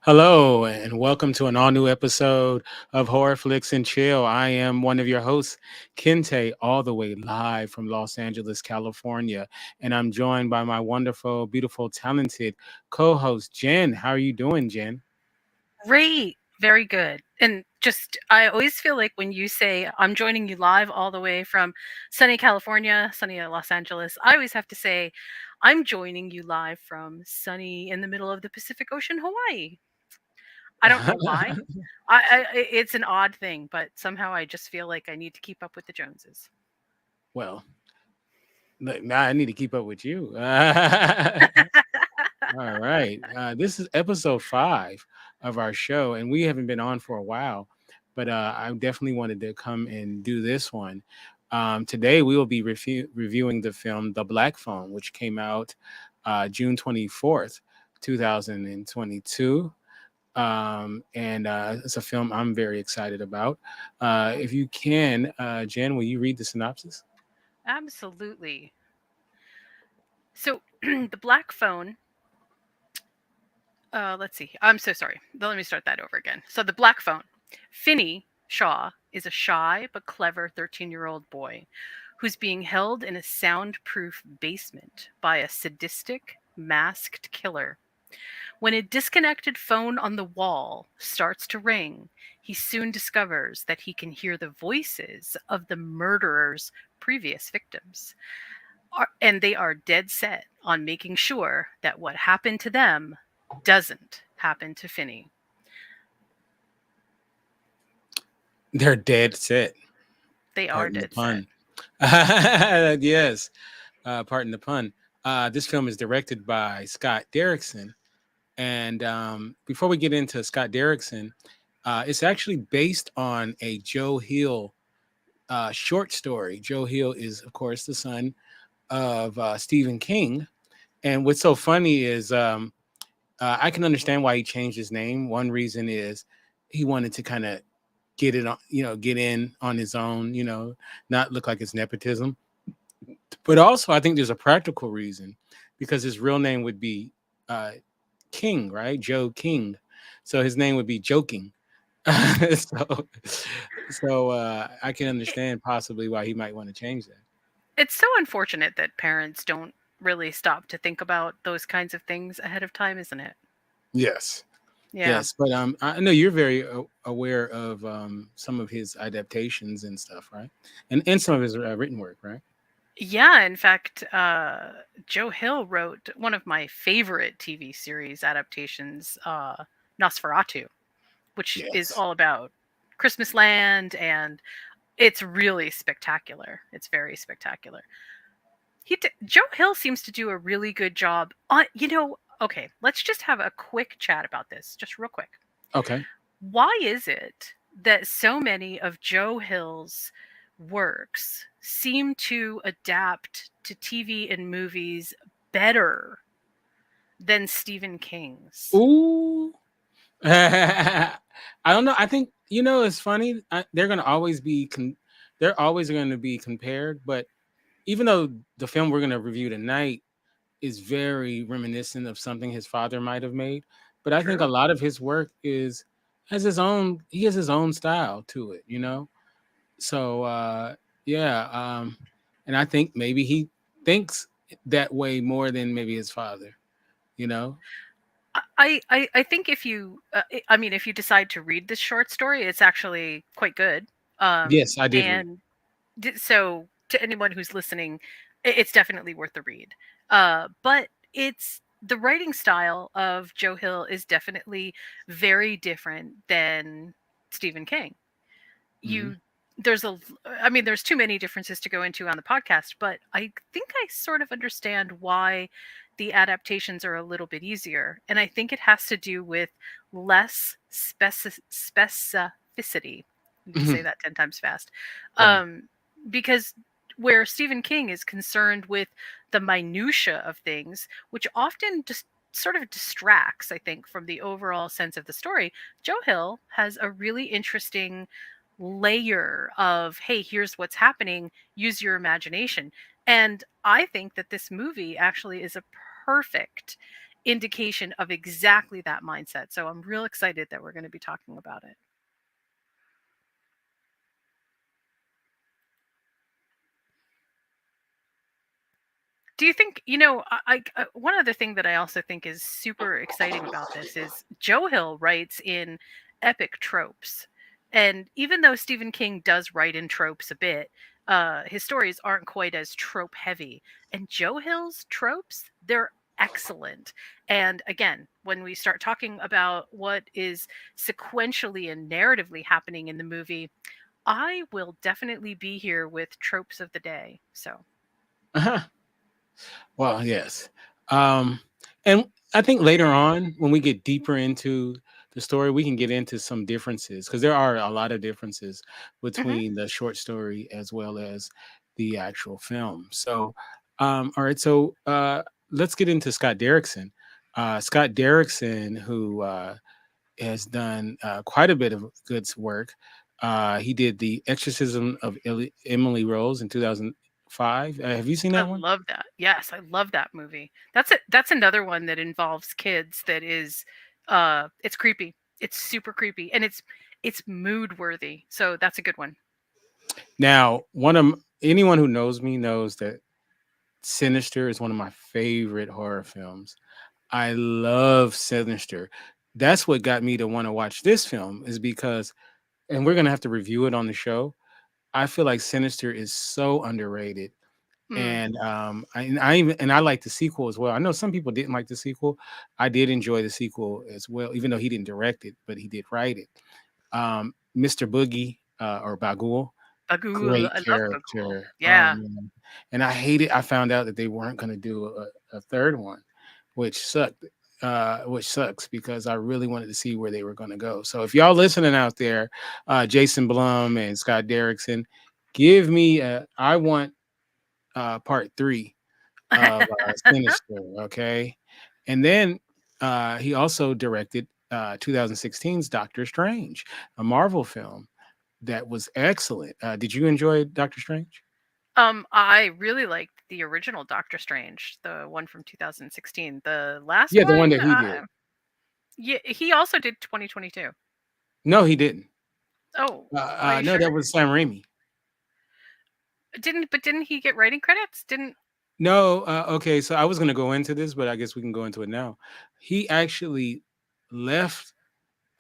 Hello, and welcome to an all new episode of Horror Flix and Chill. I am one of your hosts, Kinte, all the way live from Los Angeles, California. And I'm joined by my wonderful, beautiful, talented co host, Jen. How are you doing, Jen? Great. Very good. And just, I always feel like when you say, I'm joining you live all the way from sunny California, sunny Los Angeles, I always have to say, I'm joining you live from sunny in the middle of the Pacific Ocean, Hawaii. I don't know why. It's an odd thing, but somehow I just feel like I need to keep up with the Joneses. Well, now I need to keep up with you. All right. This is episode 5 of our show, and we haven't been on for a while, but I definitely wanted to come and do this one. Today, we will be reviewing the film The Black Phone, which came out June 24th, 2022. And it's a film I'm very excited about. If you can, Jen, will you read the synopsis? Absolutely. So, the Black Phone. Let's see. I'm so sorry. Let me start that over again. So, the Black Phone. Finney Shaw is a shy but clever 13-year-old boy who's being held in a soundproof basement by a sadistic, masked killer. When a disconnected phone on the wall starts to ring, he soon discovers that he can hear the voices of the murderer's previous victims. And they are dead set on making sure that what happened to them doesn't happen to Finney. They're dead set. They are Pardon the dead set. pun. Yes, pardon the pun. This film is directed by Scott Derrickson. And before we get into Scott Derrickson, it's actually based on a Joe Hill short story. Joe Hill is, of course, the son of Stephen King. And what's so funny is I can understand why he changed his name. One reason is he wanted to kind of get it on, get in on his own, not look like it's nepotism. But also, I think there's a practical reason because his real name would be uh, King, right? Joe King. So his name would be Joking. so so I can It, understand possibly why he might want to change that. it's so unfortunate that parents don't really stop to think about those kinds of things ahead of time, isn't it? Yes. Yeah. Yes, but I know you're very aware of some of his adaptations and stuff, right? And some of his written work, right? Yeah, in fact, Joe Hill wrote one of my favorite TV series adaptations, Nosferatu, which is Yes. all about Christmas land, and it's really spectacular. It's very spectacular. Joe Hill seems to do a really good job on, okay, let's just have a quick chat about this, just real quick. Okay. Why is it that so many of Joe Hill's works seem to adapt to TV and movies better than Stephen King's? Ooh. I don't know. I think it's funny. They're gonna always be they're always going to be compared. But even though the film we're gonna review tonight is very reminiscent of something his father might have made, but I think a True. lot of his work is has his own. He has his own style to it. So yeah, and I think maybe he thinks that way more than maybe his father. You know. I think if you I mean if you decide to read this short story, it's actually quite good. Yes, I did read. And so to anyone who's listening, it's definitely worth the read. But it's the writing style of Joe Hill is definitely very different than Stephen King. Hmm. You there's a I mean there's too many differences to go into on the podcast, but I think I sort of understand why the adaptations are a little bit easier, and I think it has to do with less specificity. You can say that 10 times fast. Right. um because where Stephen King is concerned with the minutia of things, which often just sort of distracts, I think, from the overall sense of the story, Joe Hill has a really interesting layer of, hey, here's what's happening, use your imagination. And I think that this movie actually is a perfect indication of exactly that mindset. So I'm real excited that we're going to be talking about it. Do you think, one other thing that I also think is super exciting about this is Joe Hill writes in epic tropes. And even though Stephen King does write in tropes a bit, his stories aren't quite as trope heavy. And Joe Hill's tropes, they're excellent. And again, when we start talking about what is sequentially and narratively happening in the movie, I will definitely be here with tropes of the day. So, Well, yes. Um, and I think later on, when we get deeper into the story, we can get into some differences because there are a lot of differences mhm. between the short story as well as the actual film. So, all right. So, let's get into Scott Derrickson. Scott Derrickson, who has done quite a bit of good work. He did The Exorcism of Emily Rose in 2005. Have you seen I that one? love that. Yes, I love that movie. That's another one that involves kids that is it's creepy. It's super creepy and it's mood worthy. So that's a good one. Now, anyone who knows me knows that Sinister is one of my favorite horror films. I love Sinister. That's what got me to want to watch this film is because, and we're gonna have to review it on the show. I feel like Sinister is so underrated, Mm. and I like the sequel as well. I know some people didn't like the sequel. I did enjoy the sequel as well, even though he didn't direct it, but he did write it. Mr. Boogie or Bagul, Bagul. great I love Bagul. character. Oh Yeah. man. And I hated I found out that they weren't gonna do a third one, which sucked. Which sucks because I really wanted to see where they were gonna go. So if y'all listening out there, Jason Blum and Scott Derrickson, give me I want part three of Sinister, okay? And then he also directed 2016's Doctor Strange, a Marvel film that was excellent. Did you enjoy Doctor Strange? I really liked the original Doctor Strange, the one from 2016. The last Yeah, the one one, that he did. yeah, he also did 2022. No, he didn't. Oh, are you No, sure? that was Sam Raimi. Didn't he get writing credits? Didn't No, okay, so I was gonna go into this, but I guess we can go into it now. He actually left,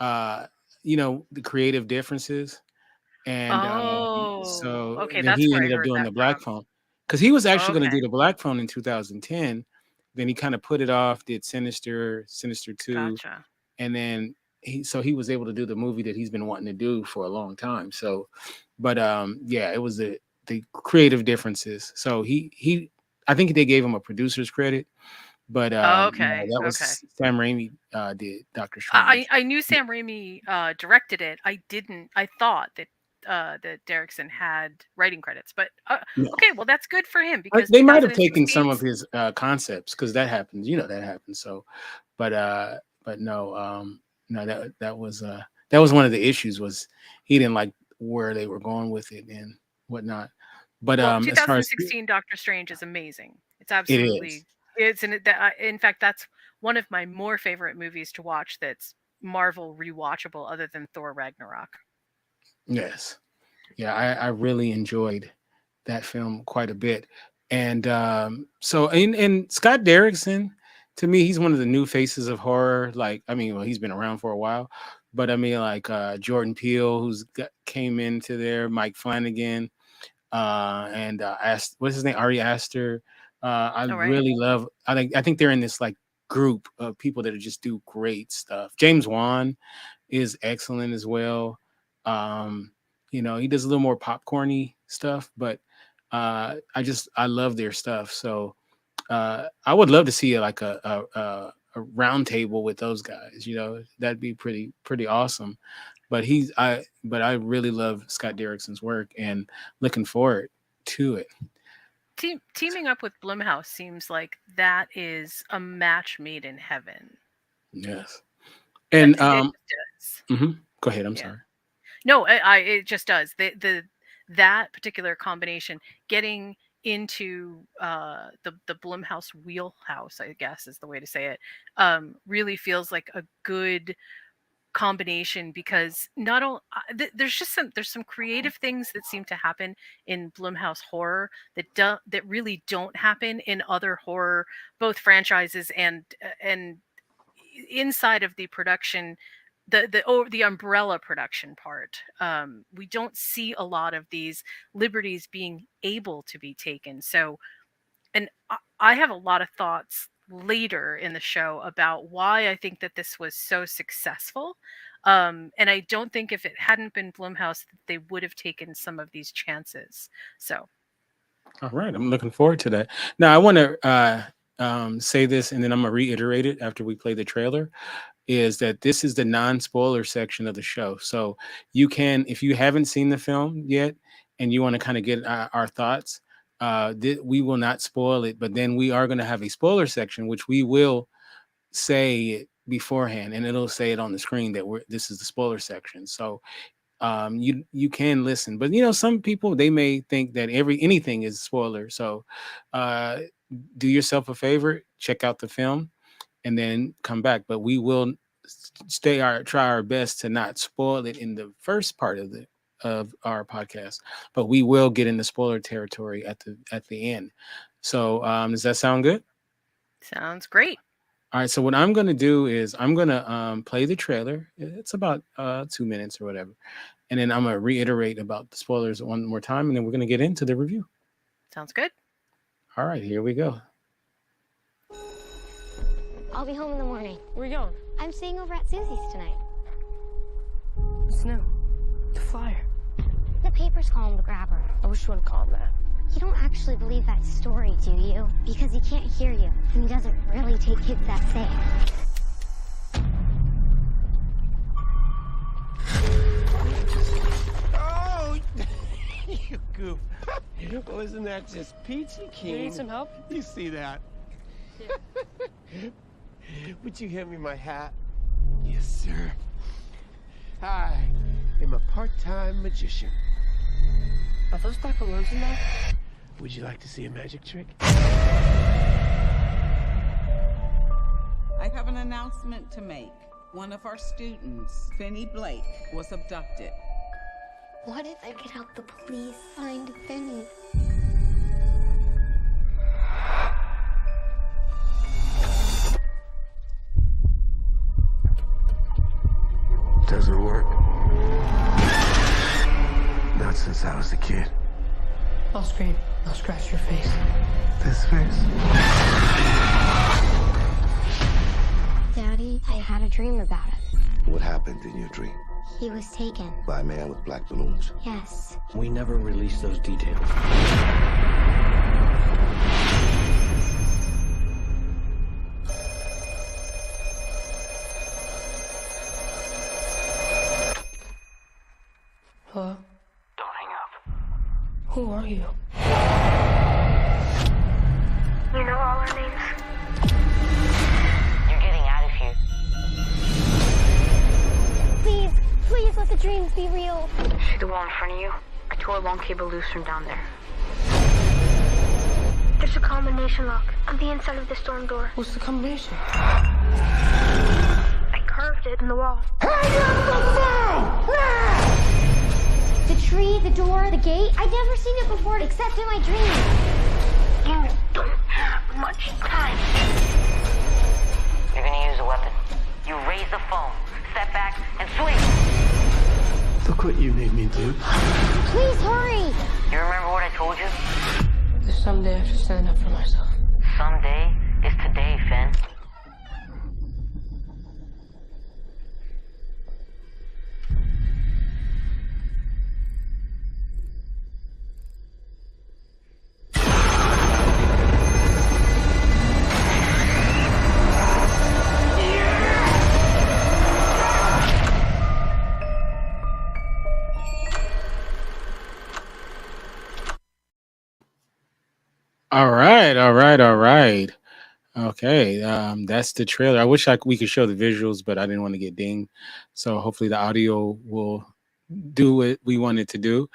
uh, the creative differences. And Oh, so okay, then that's he where I ended up heard doing that the Black from. Phone because he was actually going to Okay, do the Black Phone in 2010. Then he kind of put it off, did Sinister, Sinister 2, gotcha. and then he was able to do the movie that he's been wanting to do for a long time. So, but yeah, it was the creative differences. So he I think they gave him a producer's credit, but no, Okay, that okay. was Sam Raimi did Doctor Strange. I knew Sam Raimi directed it. I didn't. I thought that Derrickson had writing credits, but No. okay. Well, that's good for him because They might have taken some 2016. of his concepts because that happens. That happens. So, but no, no, that was one of the issues was he didn't like where they were going with it and whatnot. But Well, as far as 2016 Doctor Strange is amazing. It's it is, absolutely it's in fact that's one of my more favorite movies to watch. That's Marvel rewatchable, other than Thor Ragnarok. yes, yeah, I really enjoyed that film quite a bit. And so and Scott Derrickson, to me, he's one of the new faces of horror. Like, I mean, well, he's been around for a while, but I mean, like Jordan Peele, came into there, Mike Flanagan, and what's his name, Ari Aster. I All right. really love. I think they're in this like group of people that just do great stuff. James Wan is excellent as well. Um, he does a little more popcorny stuff, but I love their stuff. So I would love to see like a round table with those guys. That'd be pretty awesome. But I really love Scott Derrickson's work and looking forward to it. Teaming up with Blumhouse seems like that is a match made in heaven. Yes. And It just does. go ahead. I'm Yeah. sorry. No, it just does. The that particular combination, getting into the Blumhouse wheelhouse, I guess is the way to say it, really feels like a good combination because not only there's some creative things that seem to happen in Blumhouse horror that really don't happen in other horror, both franchises and inside of the production, the umbrella production part. We don't see a lot of these liberties being able to be taken. So, and I have a lot of thoughts later in the show about why I think that this was so successful. And I don't think if it hadn't been Blumhouse, that they would have taken some of these chances. So, All right, I'm looking forward to that. Now, I want to say this, and then I'm gonna reiterate it after we play the trailer. Is that this is the non-spoiler section of the show, so you can, if you haven't seen the film yet, and you want to kind of get our thoughts, we will not spoil it, but then we are going to have a spoiler section, which we will say it beforehand, and it'll say it on the screen that this is the spoiler section. So you can listen, but some people, they may think that anything is a spoiler. So uh do yourself a favor, check out the film and then come back, but we will try our best to not spoil it in the first part of our podcast, but we will get into spoiler territory at the end. So does that sound good? sounds great. All right, so what I'm going to do is I'm going to play the trailer. It's about 2 minutes or whatever. And then I'm going to reiterate about the spoilers one more time, and then we're going to get into the review. Sounds good. All right, here we go. I'll be home in the morning. Where you going? I'm staying over at Susie's tonight. What's new? The flyer. The papers call him the grabber. I wish you wouldn't call him that. You don't actually believe that story, do you? Because he can't hear you, and he doesn't really take kids that safe. Oh, you goof. Well, isn't that just peachy keen? You need some help? You see that? Yeah. Would you hand me my hat? Yes, sir. I am a part-time magician. Are those black balloons in there? Would you like to see a magic trick? I have an announcement to make. One of our students, Finney Blake, was abducted. What if I could help the police find Finney? Doesn't work. Not since I was a kid. I'll scream. I'll scratch your face. This face? Daddy, I had a dream about it. What happened in your dream? He was taken. By a man with black balloons. Yes. We never released those details. Hello? Don't hang up. Who are you? You know all our names. You're getting out of here. Please, please let the dreams be real. See the wall in front of you? I tore a long cable loose from down there. There's a combination lock on the inside of the storm door. What's the combination? I carved it in the wall. The tree, the door, the gate. I'd never seen it before except in my dreams. You don't have much time. You're gonna use a weapon. You raise the phone, step back, and swing. Look what you made me do. Please hurry. You remember what I told you? There's someday I have to stand up for myself. Someday is today, Finn. All right, all right, all right. Okay, that's the trailer. I wish we could show the visuals, but I didn't want to get dinged. So hopefully the audio will do what we wanted to do.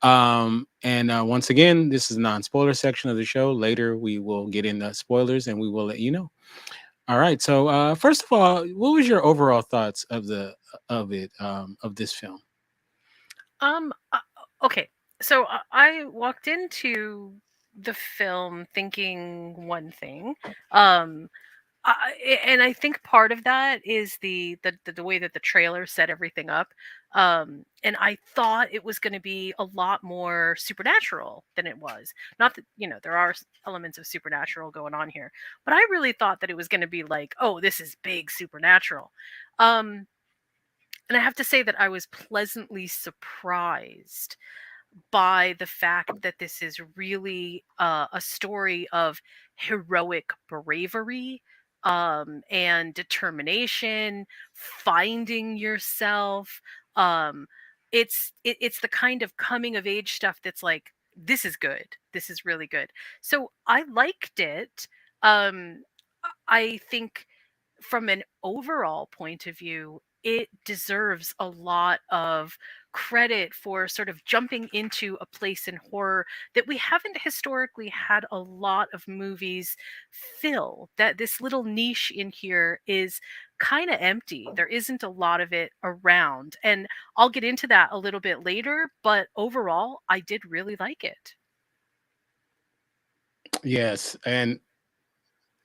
And once again, this is non-spoiler section of the show. Later, we will get into spoilers and we will let you know. All right. So, first of all, what was your overall thoughts of this film? Um, uh, okay. So I walked into the film thinking one thing. Um, and I think part of that is the way that the trailer set everything up. And I thought it was going to be a lot more supernatural than it was. Not that there are elements of supernatural going on here, but I really thought that it was going to be like, oh, this is big supernatural. Um, and I have to say that I was pleasantly surprised by the fact that this is really a story of heroic bravery, and determination, finding yourself. Um, it's the kind of coming of age stuff that's like, this is good. This is really good. So I liked it. Um, I think from an overall point of view, it deserves a lot of credit for sort of jumping into a place in horror that we haven't historically had a lot of movies fill. That this little niche in here is kind of empty. There isn't a lot of it around. And I'll get into that a little bit later, but overall, I did really like it. Yes, and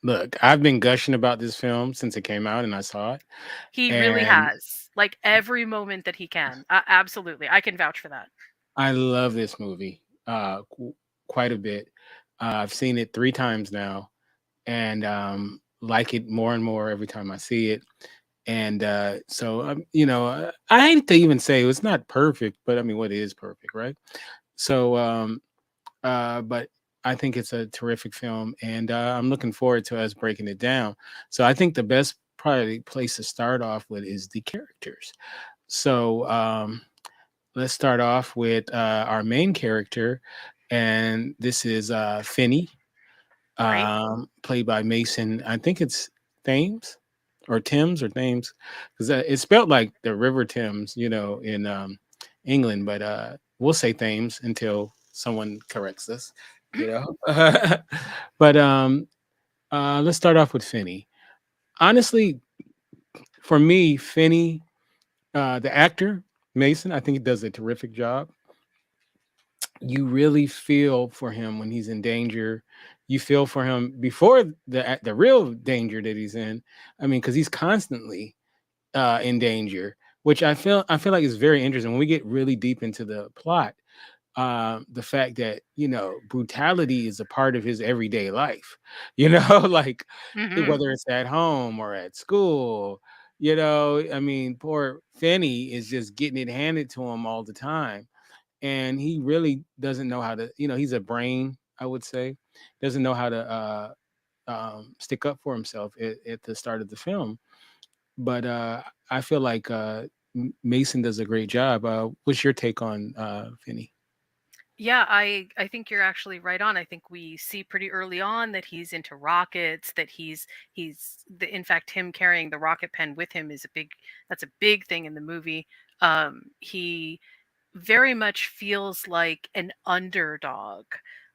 look, I've been gushing about this film since it came out and I saw it, He really and has. Like every moment that he can. Absolutely. I can vouch for that. I love this movie quite a bit. I've seen it 3 times now, and like it more and more every time I see it. And so, I hate to even say it's not perfect, but I mean, what is perfect, right? So, but I think it's a terrific film, and I'm looking forward to us breaking it down. So, I think the best probably place to start off with is the characters. So, let's start off with our main character, and this is Finney, Right? played by Mason. I think it's Thames or Thames or Thames, because it's spelled like the River Thames, in England, but we'll say Thames until someone corrects us, you know. But let's start off with Finney. Honestly, for me, Finney, the actor Mason, I think he does a terrific job. You really feel for him when he's in danger. You feel for him before the real danger that he's in. I mean, because he's constantly in danger, which I feel like is very interesting when we get really deep into the plot. The fact that brutality is a part of his everyday life. Like Hmm. whether it's at home or at school. I mean, poor Finney is just getting it handed to him all the time, and he really doesn't know how to, he's a brain, I would say, doesn't know how to stick up for himself at the start of the film. But I feel like Mason does a great job. What's your take on Finney? Yeah, I think you're actually right on. I think we see pretty early on that he's into rockets, that in fact him carrying the rocket pen with him is that's a big thing in the movie. He very much feels like an underdog.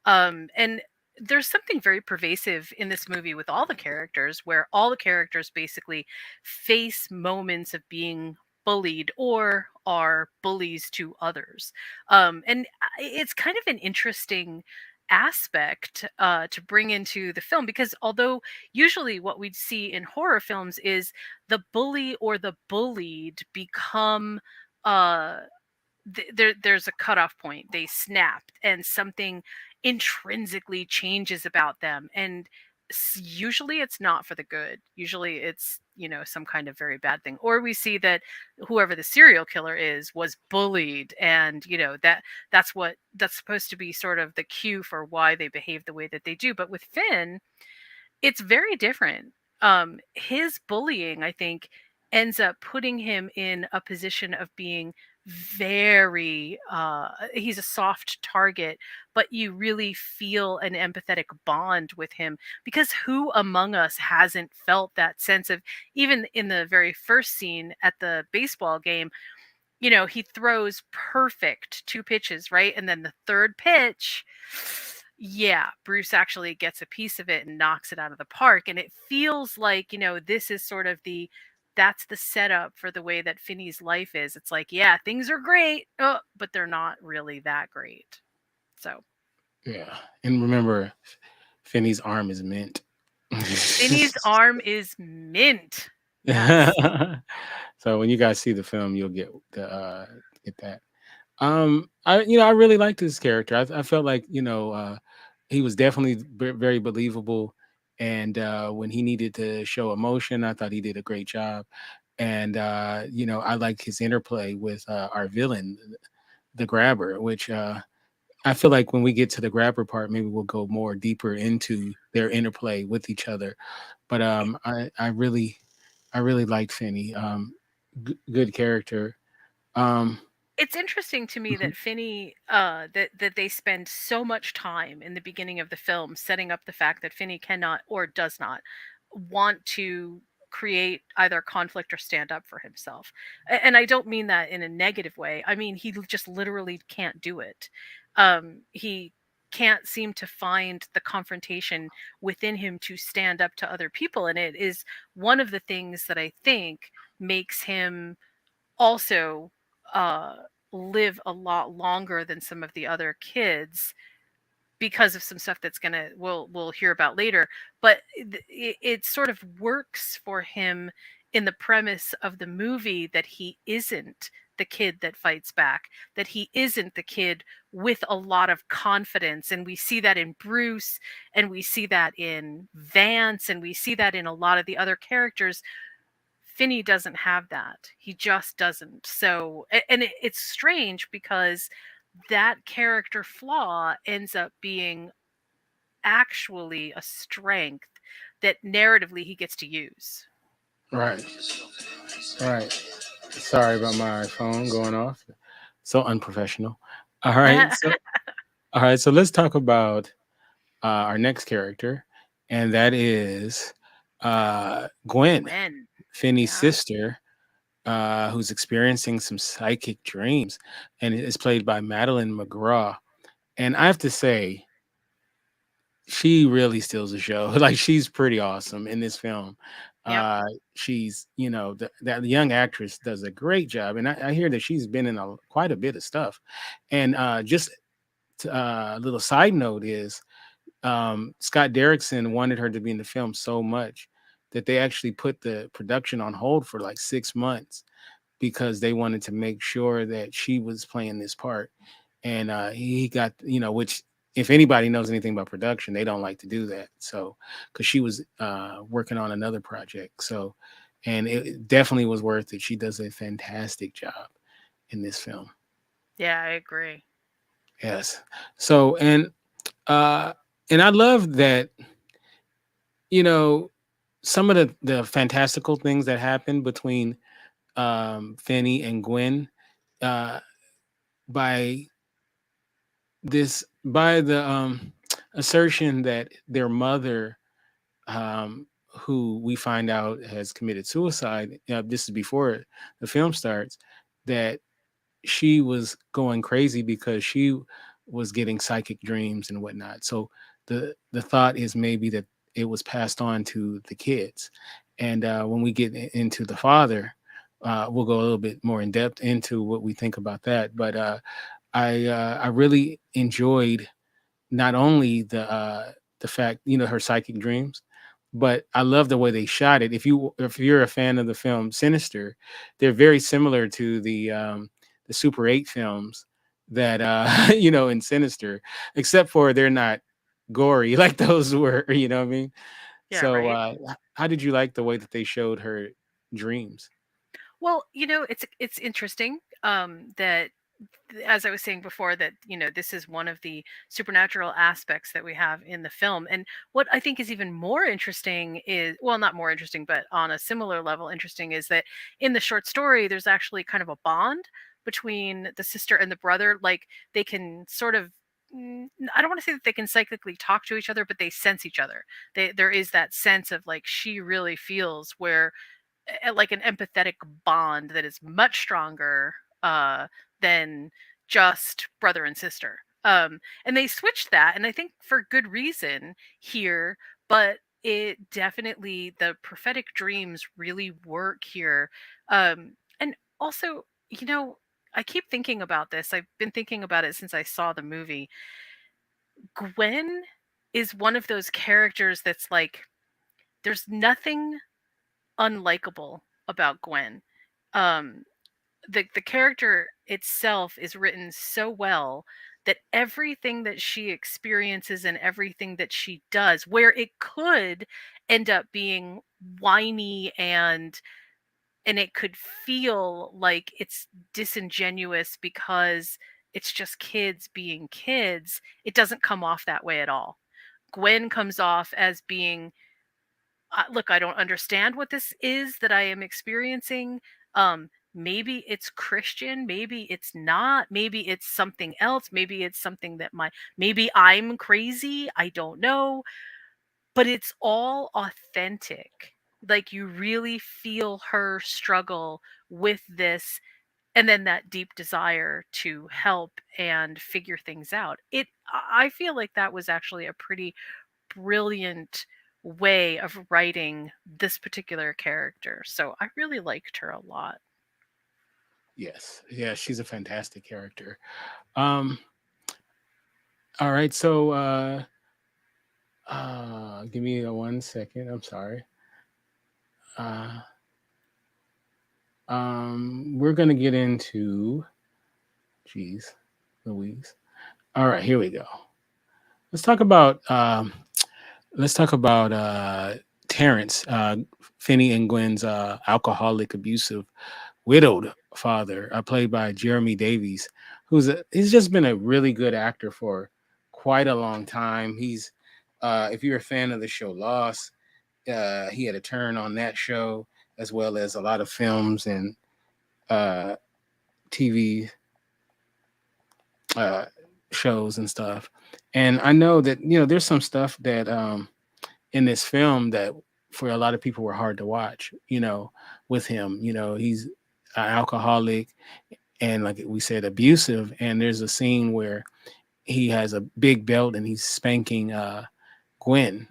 And there's something very pervasive in this movie with all the characters, where all the characters basically face moments of being bullied or are bullies to others. And it's kind of an interesting aspect to bring into the film, because although usually what we'd see in horror films is the bully or the bullied become uh there's a cutoff point. They snapped, and something intrinsically changes about them. And usually it's not for the good. Usually it's, some kind of very bad thing. Or we see that whoever the serial killer is was bullied, and that's supposed to be sort of the cue for why they behave the way that they do. But with Finn, it's very different. His bullying, I think, ends up putting him in a position of being very he's a soft target, but you really feel an empathetic bond with him, because who among us hasn't felt that sense of, even in the very first scene at the baseball game, he throws perfect 2 pitches, right? And then the 3rd pitch, yeah, Bruce actually gets a piece of it and knocks it out of the park. And it feels like, this is sort of that's the setup for the way that Finney's life is. It's like, yeah, things are great, but they're not really that great. So Yeah. And remember, Finney's arm is mint. Finney's arm is mint. Yes. So when you guys see the film, you'll get that. I really liked his character. I felt like he was definitely very believable, and when he needed to show emotion, I thought he did a great job. And I like his interplay with our villain, the Grabber, which I feel like when we get to the Grabber part, maybe we'll go more deeper into their interplay with each other. But I really liked Finney. Good character. Um, It's interesting to me mhm. that Finney, that they spend so much time in the beginning of the film setting up the fact that Finney cannot or does not want to create either conflict or stand up for himself. And I don't mean that in a negative way. I mean just literally can't do it. He can't seem to find the confrontation within him to stand up to other people, and it is one of the things that I think makes him also uh, live a lot longer than some of the other kids because of some stuff that's gonna we'll hear about later. But it sort of works for him in the premise of the movie that he isn't the kid that fights back, that he isn't the kid with a lot of confidence. And we see that in Bruce, and we see that in Vance, and we see that in a lot of the other characters. Finney doesn't have that. He just doesn't. So, and it's strange because that character flaw ends up being actually a strength that narratively he gets to use. Right. Right. Sorry about my phone going off. So unprofessional. All right. So let's talk about our next character, and that is Gwen, Gwen. Finney's Yeah. sister, who's experiencing some psychic dreams, and it is played by Madeleine McGraw. And I have to say, she really steals the show. Like, she's pretty awesome in this film. Yep. She's, that young actress does a great job, and I hear that she's been in quite a bit of stuff. And just a little side note is Scott Derrickson wanted her to be in the film so much that they actually put the production on hold for like 6 months because they wanted to make sure that she was playing this part. And he got, which if anybody knows anything about production, they don't like to do that. So, because she was working on another project. So, and it definitely was worth it. She does a fantastic job in this film. Yeah, I agree. Yes. So, and I love that, some of the fantastical things that happen between Finney and Gwen uh, by by the assertion that their mother, who we find out has committed suicide, this is before the film starts, that she was going crazy because she was getting psychic dreams and whatnot. So the thought is maybe that it was passed on to the kids. And when we get into the father, we'll go a little bit more in depth into what we think about that. But I really enjoyed not only the fact, her psychic dreams, but I love the way they shot it. If you're a fan of the film Sinister, they're very similar to the Super 8 films that in Sinister, except for they're not gory like those were, you know what I mean? Yeah, So right. how did you like the way that they showed her dreams? Well, it's interesting that, as I was saying before, that this is one of the supernatural aspects that we have in the film. And what I think is even more interesting is, well, not more interesting, but on a similar level interesting, is that in the short story there's actually kind of a bond between the sister and the brother. Like, they can sort of, I don't want to say that they can psychically talk to each other, but they sense each other. There is that sense of, like, she really feels where, like, an empathetic bond that is much stronger than just brother and sister. And they switched that, and I think for good reason here, but it definitely, the prophetic dreams really work here. And also, I keep thinking about this. I've been thinking about it since I saw the movie. Gwen is one of those characters that's like, there's nothing unlikable about Gwen. Um, the character itself is written so well that everything that she experiences and everything that she does, where it could end up being whiny and it could feel like it's disingenuous because it's just kids being kids, it doesn't come off that way at all. Gwen comes off as being, look, I don't understand what this is that I am experiencing. Maybe it's Christian, maybe it's not, maybe it's something else, maybe it's something that maybe I'm crazy, I don't know, but it's all authentic. Like, you really feel her struggle with this, and then that deep desire to help and figure things out. I feel like that was actually a pretty brilliant way of writing this particular character. So I really liked her a lot. Yes. Yeah, she's a fantastic character. Um, all right, so give me a 1 second. I'm sorry. Uh we're gonna get into, geez, Louise. All right, here we go. Let's talk about Terrence, Finney and Gwen's alcoholic, abusive, widowed father, played by Jeremy Davies, he's just been a really good actor for quite a long time. He's if you're a fan of the show Lost, he had a turn on that show, as well as a lot of films and uh, TV uh, shows and stuff. And I know that there's some stuff that in this film that for a lot of people were hard to watch. With him, he's an alcoholic and, like we said, abusive. And there's a scene where he has a big belt and he's spanking Gwen.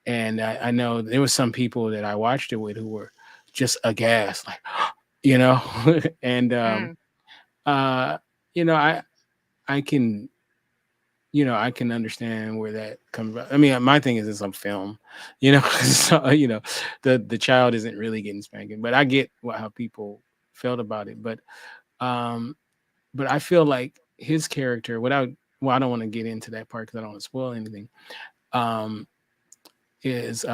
And I know there was some people that I watched it with who were just aghast, like, and uh, I can, I can understand where that comes from. I mean, my thing is it's on film, so, the child isn't really getting spanking, but I get how people felt about it. Um, but I feel like his character, I don't want to get into that part because I don't want to spoil anything, um, is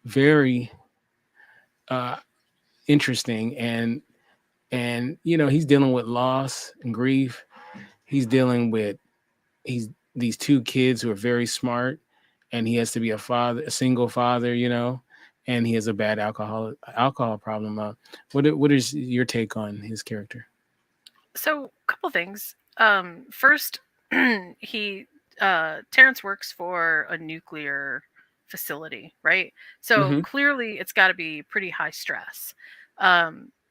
very interesting. And he's dealing with loss and grief. He's dealing with these two kids who are very smart, and he has to be a single father, and he has a bad alcohol problem. What is your take on his character? So, a couple things. First, he Terrence works for a nuclear facility, right? So Mm-hmm. clearly, it's got to be pretty high stress.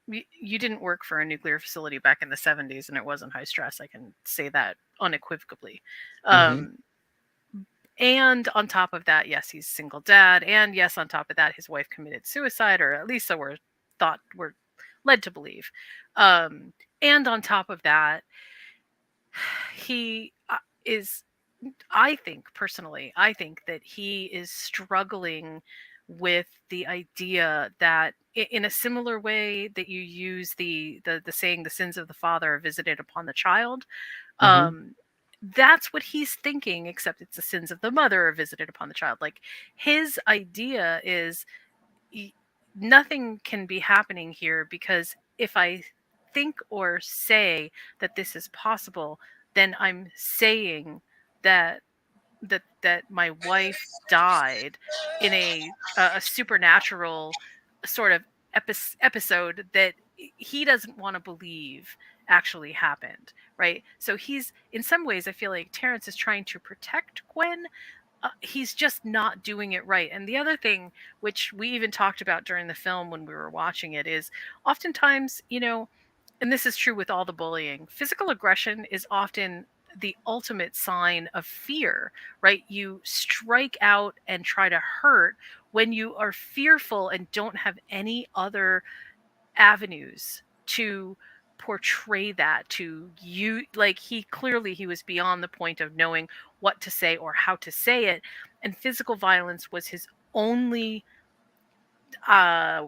You didn't work for a nuclear facility back in the 70s, and it wasn't high stress. I can say that unequivocally. Mm-hmm. And on top of that, yes, he's a single dad, and yes, on top of that, his wife committed suicide, or at least so we're led to believe. And on top of that, he is, I think personally, I think that he is struggling with the idea that in a similar way that you use the saying, the sins of the father are visited upon the child, Mm-hmm. that's what he's thinking, except it's the sins of the mother are visited upon the child. Like, his idea is, nothing can be happening here because if I think or say that this is possible, then I'm saying that that my wife died in a supernatural sort of episode that he doesn't want to believe actually happened, right? So he's, in some ways, I feel like Terrence is trying to protect Gwen. He's just not doing it right. And the other thing, which we even talked about during the film when we were watching it, is oftentimes, and this is true with all the bullying, physical aggression is often the ultimate sign of fear, right? You strike out and try to hurt when you are fearful and don't have any other avenues to portray that to you. Like, he was beyond the point of knowing what to say or how to say it, and physical violence was his only uh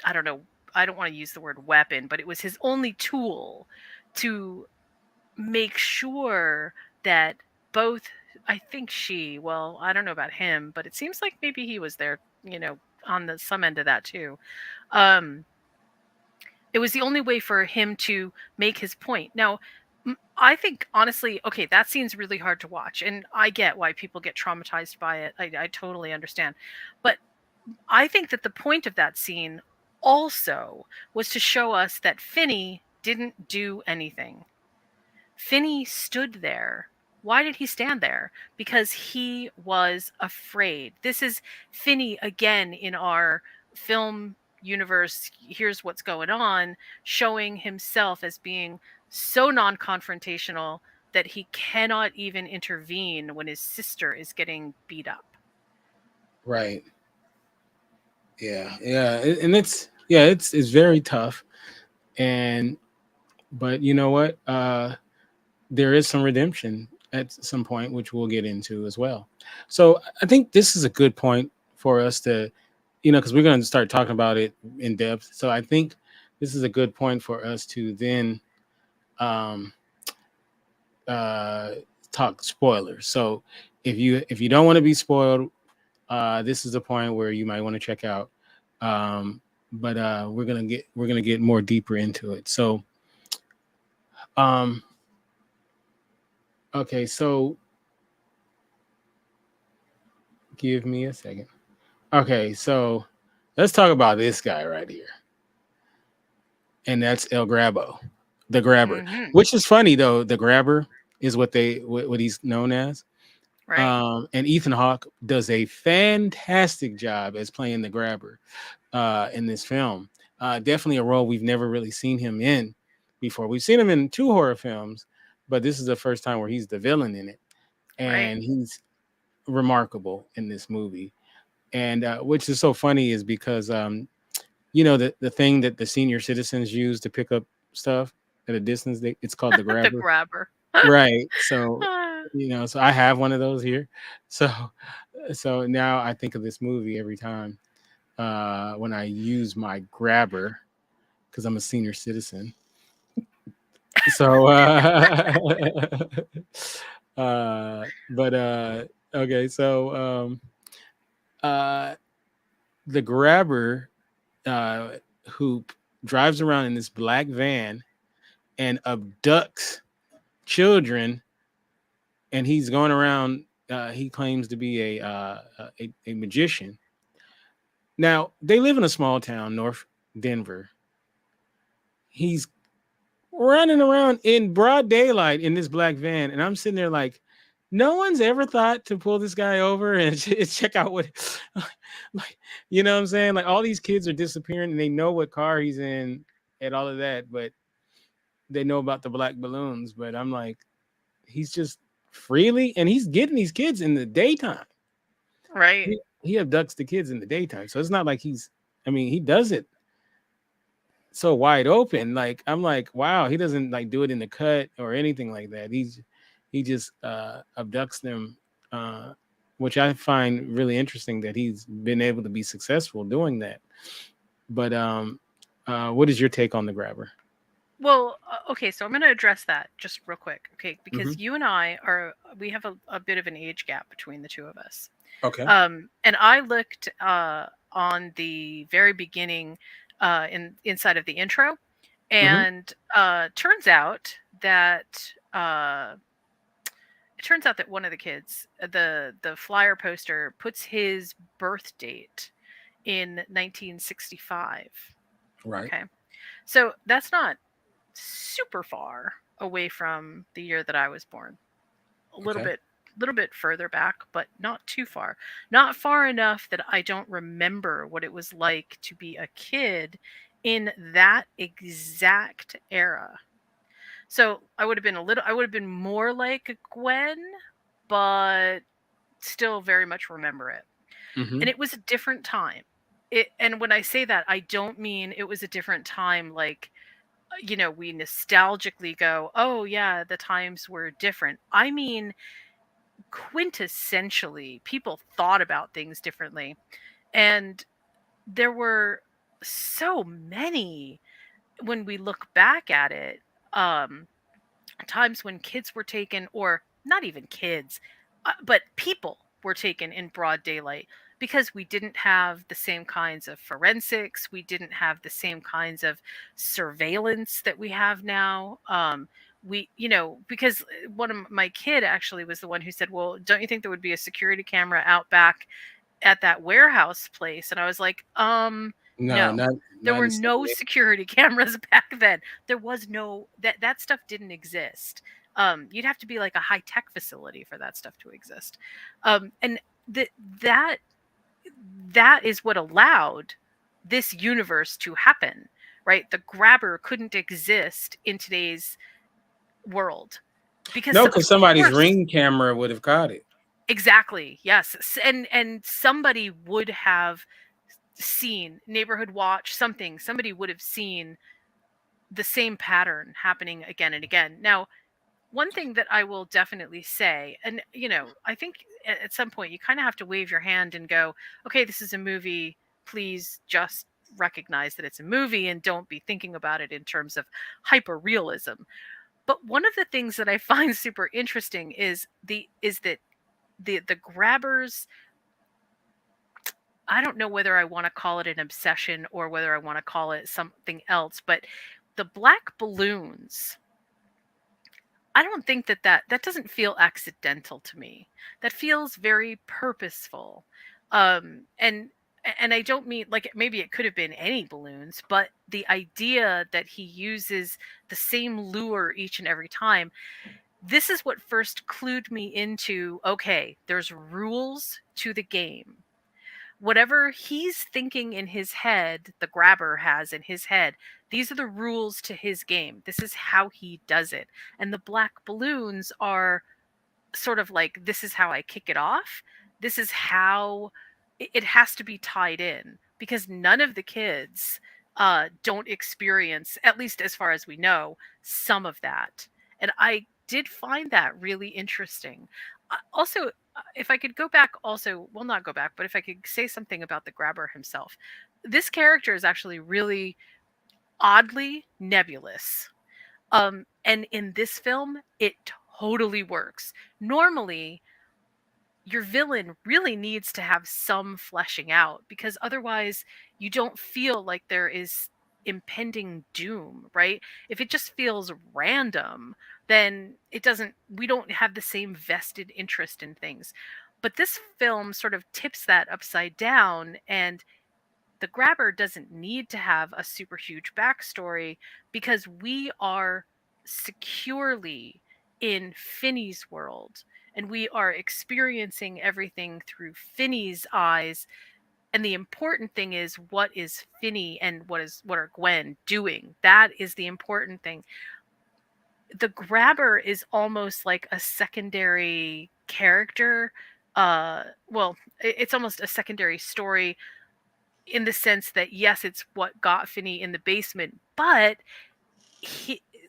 I don't know, I don't want to use the word weapon, but it was his only tool to make sure that both, I think well, I don't know about him, but it seems like maybe he was there, on the some end of that too. Um it was the only way for him to make his point. Now, I think honestly, okay, that scene's really hard to watch, and I get why people get traumatized by it. I totally understand. But I think that the point of that scene also was to show us that Finney didn't do anything. Finney stood there. Why did he stand there? Because he was afraid. This is Finney again in our film universe. Here's what's going on, showing himself as being so non confrontational that he cannot even intervene when his sister is getting beat up. Right. Yeah. Yeah. And it's very tough. And but you know what? There is some redemption at some point, which we'll get into as well. So I think this is a good point for us to, because we're going to start talking about it in depth. So I think this is a good point for us to then um, uh, talk spoilers. So if you don't want to be spoiled, this is the point where you might want to check out. But we're gonna get more deeper into it. So um, okay, so give me a second. Okay, so let's talk about this guy right here, and that's El Grabo, the Grabber. Mm-hmm. Which is funny though. The Grabber is what he's known as. Right. And Ethan Hawke does a fantastic job as playing the Grabber in this film. Definitely a role we've never really seen him in before. We've seen him in 2 horror films, but this is the first time where he's the villain in it, Right. and he's remarkable in this movie. And which is so funny is because the thing that the senior citizens use to pick up stuff at a distance, it's called the The Grabber. grabber. Right. So I have one of those here. So now I think of this movie every time when I use my Grabber because I'm a senior citizen. So but okay, so uh the Grabber uh who drives around in this black van and abducts children, and he's going around. He claims to be a magician. Now they live in a small town north Denver. He's running around in broad daylight in this black van, and I'm sitting there like, no one's ever thought to pull this guy over and check out what, like, you know what I'm saying? Like, all these kids are disappearing, and they know what car he's in and all of that, but they know about the black balloons. But I'm like, he's just freely, and he's getting these kids in the daytime. Right. He abducts the kids in the daytime, so it's not like he does it so wide open. Like, I'm like, wow, he doesn't like do it in the cut or anything like that. He just abducts them, which I find really interesting that he's been able to be successful doing that. But what is your take on the Grabber? Well, okay, so I'm going to address that just real quick, okay? Because Mm-hmm. you and we have a bit of an age gap between the two of us. Okay. And I looked on the very beginning, inside of the intro, Mm-hmm. and it turns out that one of the kids, the flyer poster, puts his birth date in 1965. Right. Okay, so that's not super far away from the year that I was born. A Okay. little bit further back, but not too far. Not far enough that I don't remember what it was like to be a kid in that exact era. So I would have been more like Gwen, but still very much remember it. Mm-hmm. And it was a different time. And when I say that, I don't mean it was a different time like, we nostalgically go, oh yeah, the times were different. I mean, quintessentially, people thought about things differently. And there were so many, when we look back at it, um, times when kids were taken, or not even kids, but people were taken in broad daylight because we didn't have the same kinds of forensics. We didn't have the same kinds of surveillance that we have now. Because one of my kid actually was the one who said, well, don't you think there would be a security camera out back at that warehouse place? And I was like, No, no. not There in were the same no way. security cameras back then. There was no that stuff didn't exist. You'd have to be like a high tech facility for that stuff to exist. And th- that that is what allowed this universe to happen, right? The grabber couldn't exist in today's world because No, of because somebody's course. ring camera would have caught it. Exactly. Yes. And somebody would have seen neighborhood watch something. Somebody would have seen the same pattern happening again and again. Now, one thing that I will definitely say, and I think at some point you kind of have to wave your hand and go, okay, this is a movie. Please just recognize that it's a movie and don't be thinking about it in terms of hyper realism. But one of the things that I find super interesting is that the grabbers, I don't know whether I want to call it an obsession or whether I want to call it something else, but the black balloons, I don't think that doesn't feel accidental to me. That feels very purposeful. And I don't mean like maybe it could have been any balloons, but the idea that he uses the same lure each and every time, this is what first clued me into, okay, there's rules to the game. Whatever he's thinking in his head, the grabber has in his head, these are the rules to his game. This is how he does it. And the black balloons are sort of like, this is how I kick it off. This is how it has to be tied in because none of the kids don't experience, at least as far as we know, some of that. And I did find that really interesting. Also, if I could go back, also, well, not go back, but if I could say something about the grabber himself, this character is actually really oddly nebulous. And in this film, it totally works. Normally, your villain really needs to have some fleshing out because otherwise you don't feel like there is impending doom, right? If it just feels random, then we don't have the same vested interest in things. But this film sort of tips that upside down, and the grabber doesn't need to have a super huge backstory because we are securely in Finney's world and we are experiencing everything through Finney's eyes. And the important thing is, what is Finney and what are Gwen doing? That is the important thing. The grabber is almost like a secondary character. It's almost a secondary story in the sense that yes, it's what got Finney in the basement, but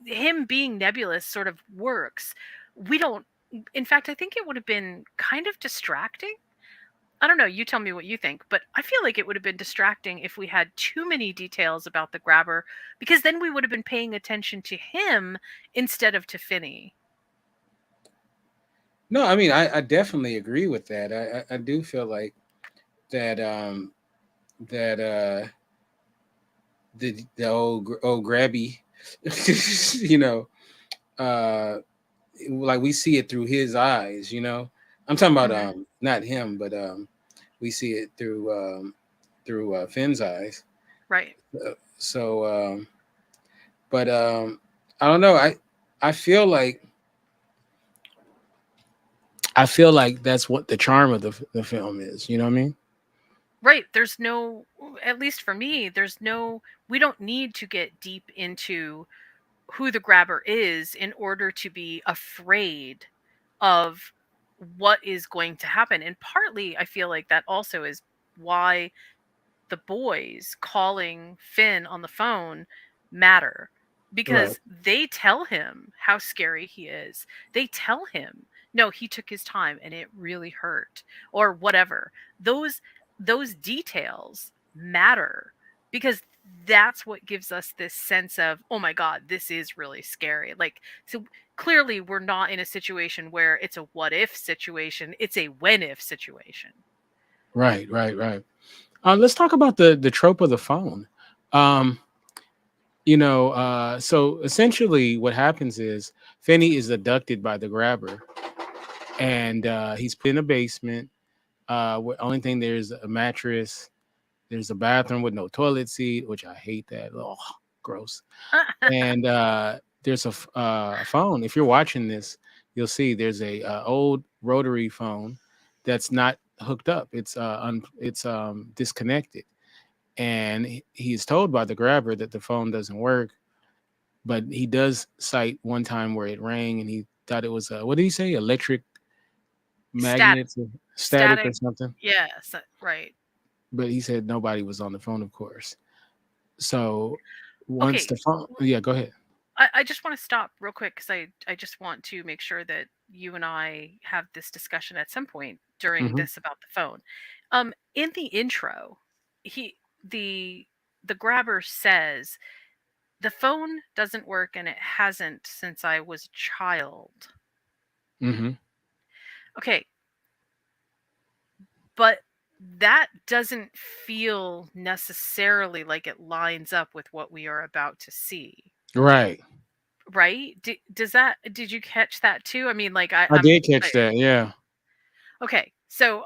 him being nebulous sort of works. We don't. In fact, I think it would have been kind of distracting. I don't know. You tell me what you think, but I feel like it would have been distracting if we had too many details about the grabber, because then we would have been paying attention to him instead of to Finney. No, I mean, I definitely agree with that. I do feel like that that the old grabby, you know, like we see it through his eyes. I'm talking about Mm-hmm. not him, but we see it through Finn's eyes. Right. So, but I don't know. I feel like that's what the charm of the film is. You know what I mean? Right. There's no, at least for me, we don't need to get deep into who the grabber is in order to be afraid of what is going to happen. And partly, I feel like that also is why the boys calling Finn on the phone matter, Right. because they tell him how scary he is. They tell him, no, he took his time and it really hurt, or whatever. Those details matter, because that's what gives us this sense of, oh my god, this is really scary. Like, so clearly we're not in a situation where it's a what if situation, it's a when if situation. Right. Right. Right. Let's talk about the trope of the phone. Um, so essentially what happens is Finney is abducted by the grabber, and he's put in a basement. Where only thing, there's a mattress, there's a bathroom with no toilet seat, which I hate that. Oh, gross. And there's a phone. If you're watching this, you'll see there's a old rotary phone that's not hooked up. It's disconnected, and he's told by the grabber that the phone doesn't work. But he does cite one time where it rang, and he thought it was what did he say? Electric Static. magnets, or static, or Static. something. Yes, right. But he said nobody was on the phone, of course. So once Okay, the phone, yeah, go ahead. I just want to stop real quick because I just want to make sure that you and I have this discussion at some point during Hmm. this about the phone. In the intro, he the grabber says the phone doesn't work and it hasn't since I was a child. Hmm. Okay, but that doesn't feel necessarily like it lines up with what we are about to see. Right. Right? Does that, did you catch that too? I mean, like I did catch that. Yeah. okay. So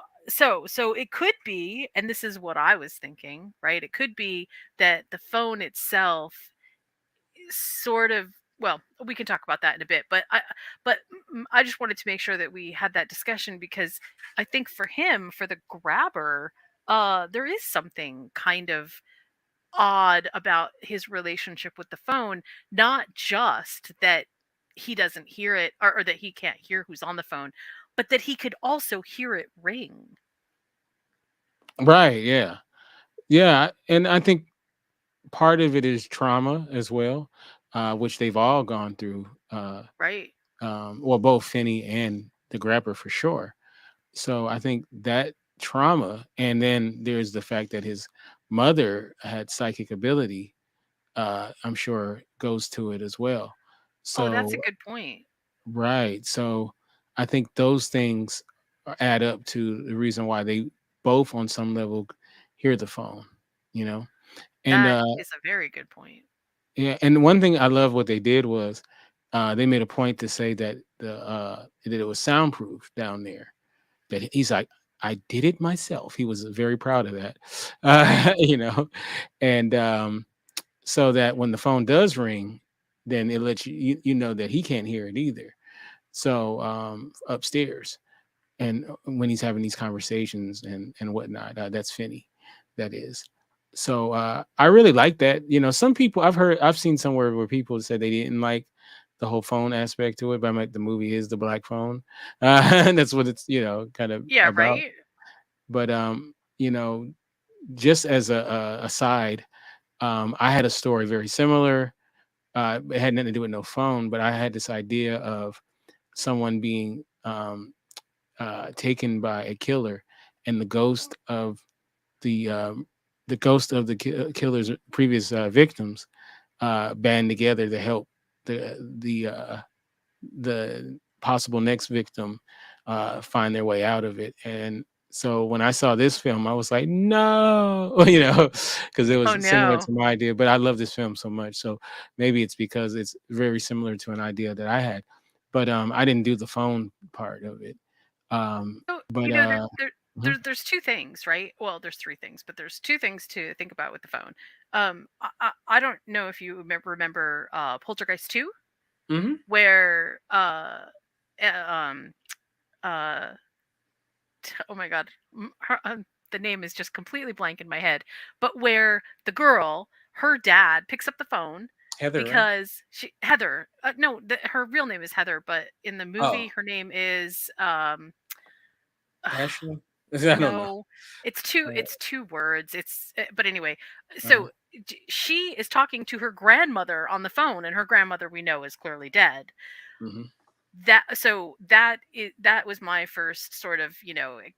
it could be, and this is what I was thinking, right? It could be that the phone itself is sort of, well, we can talk about that in a bit, but I just wanted to make sure that we had that discussion, because I think for him, for the grabber, there is something kind of odd about his relationship with the phone, not just that he doesn't hear it, or that he can't hear who's on the phone, but that he could also hear it ring, Right. Yeah. Yeah. And I think part of it is trauma as well, which they've all gone through. right? Well, both Finney and the grabber for sure. So I think that trauma, and then there's the fact that his mother had psychic ability, I'm sure goes to it as well. Oh, that's a So, good point. right. So I think those things add up to the reason why they both, on some level, hear the phone, you know? And That is a very good point. yeah, and one thing I love what they did was they made a point to say that that it was soundproof down there. That he's like, I did it myself. He was very proud of that, Right. and so that when the phone does ring, then it lets you know that he can't hear it either. So upstairs, and when he's having these conversations and whatnot, that's Finney, that is. So I really like that. Some people, I've seen somewhere where people said they didn't like the whole phone aspect to it, but I'm like, the movie is the black phone. And that's what it's kind of Yeah, about. right? But just as a aside, I had a story very similar. It had nothing to do with no phone, but I had this idea of someone being taken by a killer, and the um, the ghost of the killer's previous victims band together to help the possible next victim find their way out of it. And so when I saw this film, I was like, no, because it Oh was similar no. to my idea. But I love this film so much, so maybe it's because it's very similar to an idea that I had. But I didn't do the phone part of it. So, But mhm, there's two things, right? Well, there's three things, but there's two things to think about with the phone. I don't know if you remember Poltergeist 2, mhm. where uh, um uh oh my god, the name is just completely blank in my head, but where the girl, her dad picks up the phone Heather, right? because Heather, no, her real name is Heather, but in the movie Oh, her name is Ashley. I don't know. no, Uh, it's two words. But anyway, uh-huh. so she is talking to her grandmother on the phone, and her grandmother we know is clearly dead. Mhm. That was my first sort of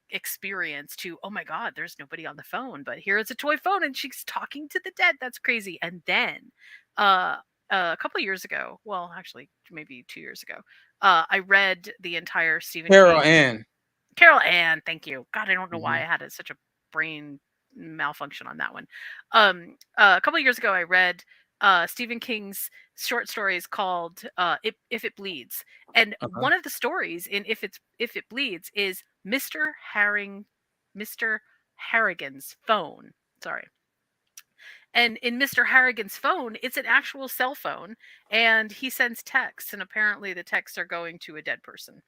experience to, oh my god, there's nobody on the phone, but here it's a toy phone and she's talking to the dead. That's crazy. And then uh a couple of years ago, well, actually maybe 2 years ago, I read the entire Stephen Carol King. Ann. Carol Ann, thank you. God, I don't know why Mhm. I had such a brain malfunction on that one. A couple of years ago, I read Stephen King's short stories called "If It Bleeds," and Uh-huh. one of the stories in "If It Bleeds" is Mr. Harrigan's phone. Sorry. And in Mr. Harrigan's phone, it's an actual cell phone, and he sends texts, and apparently the texts are going to a dead person.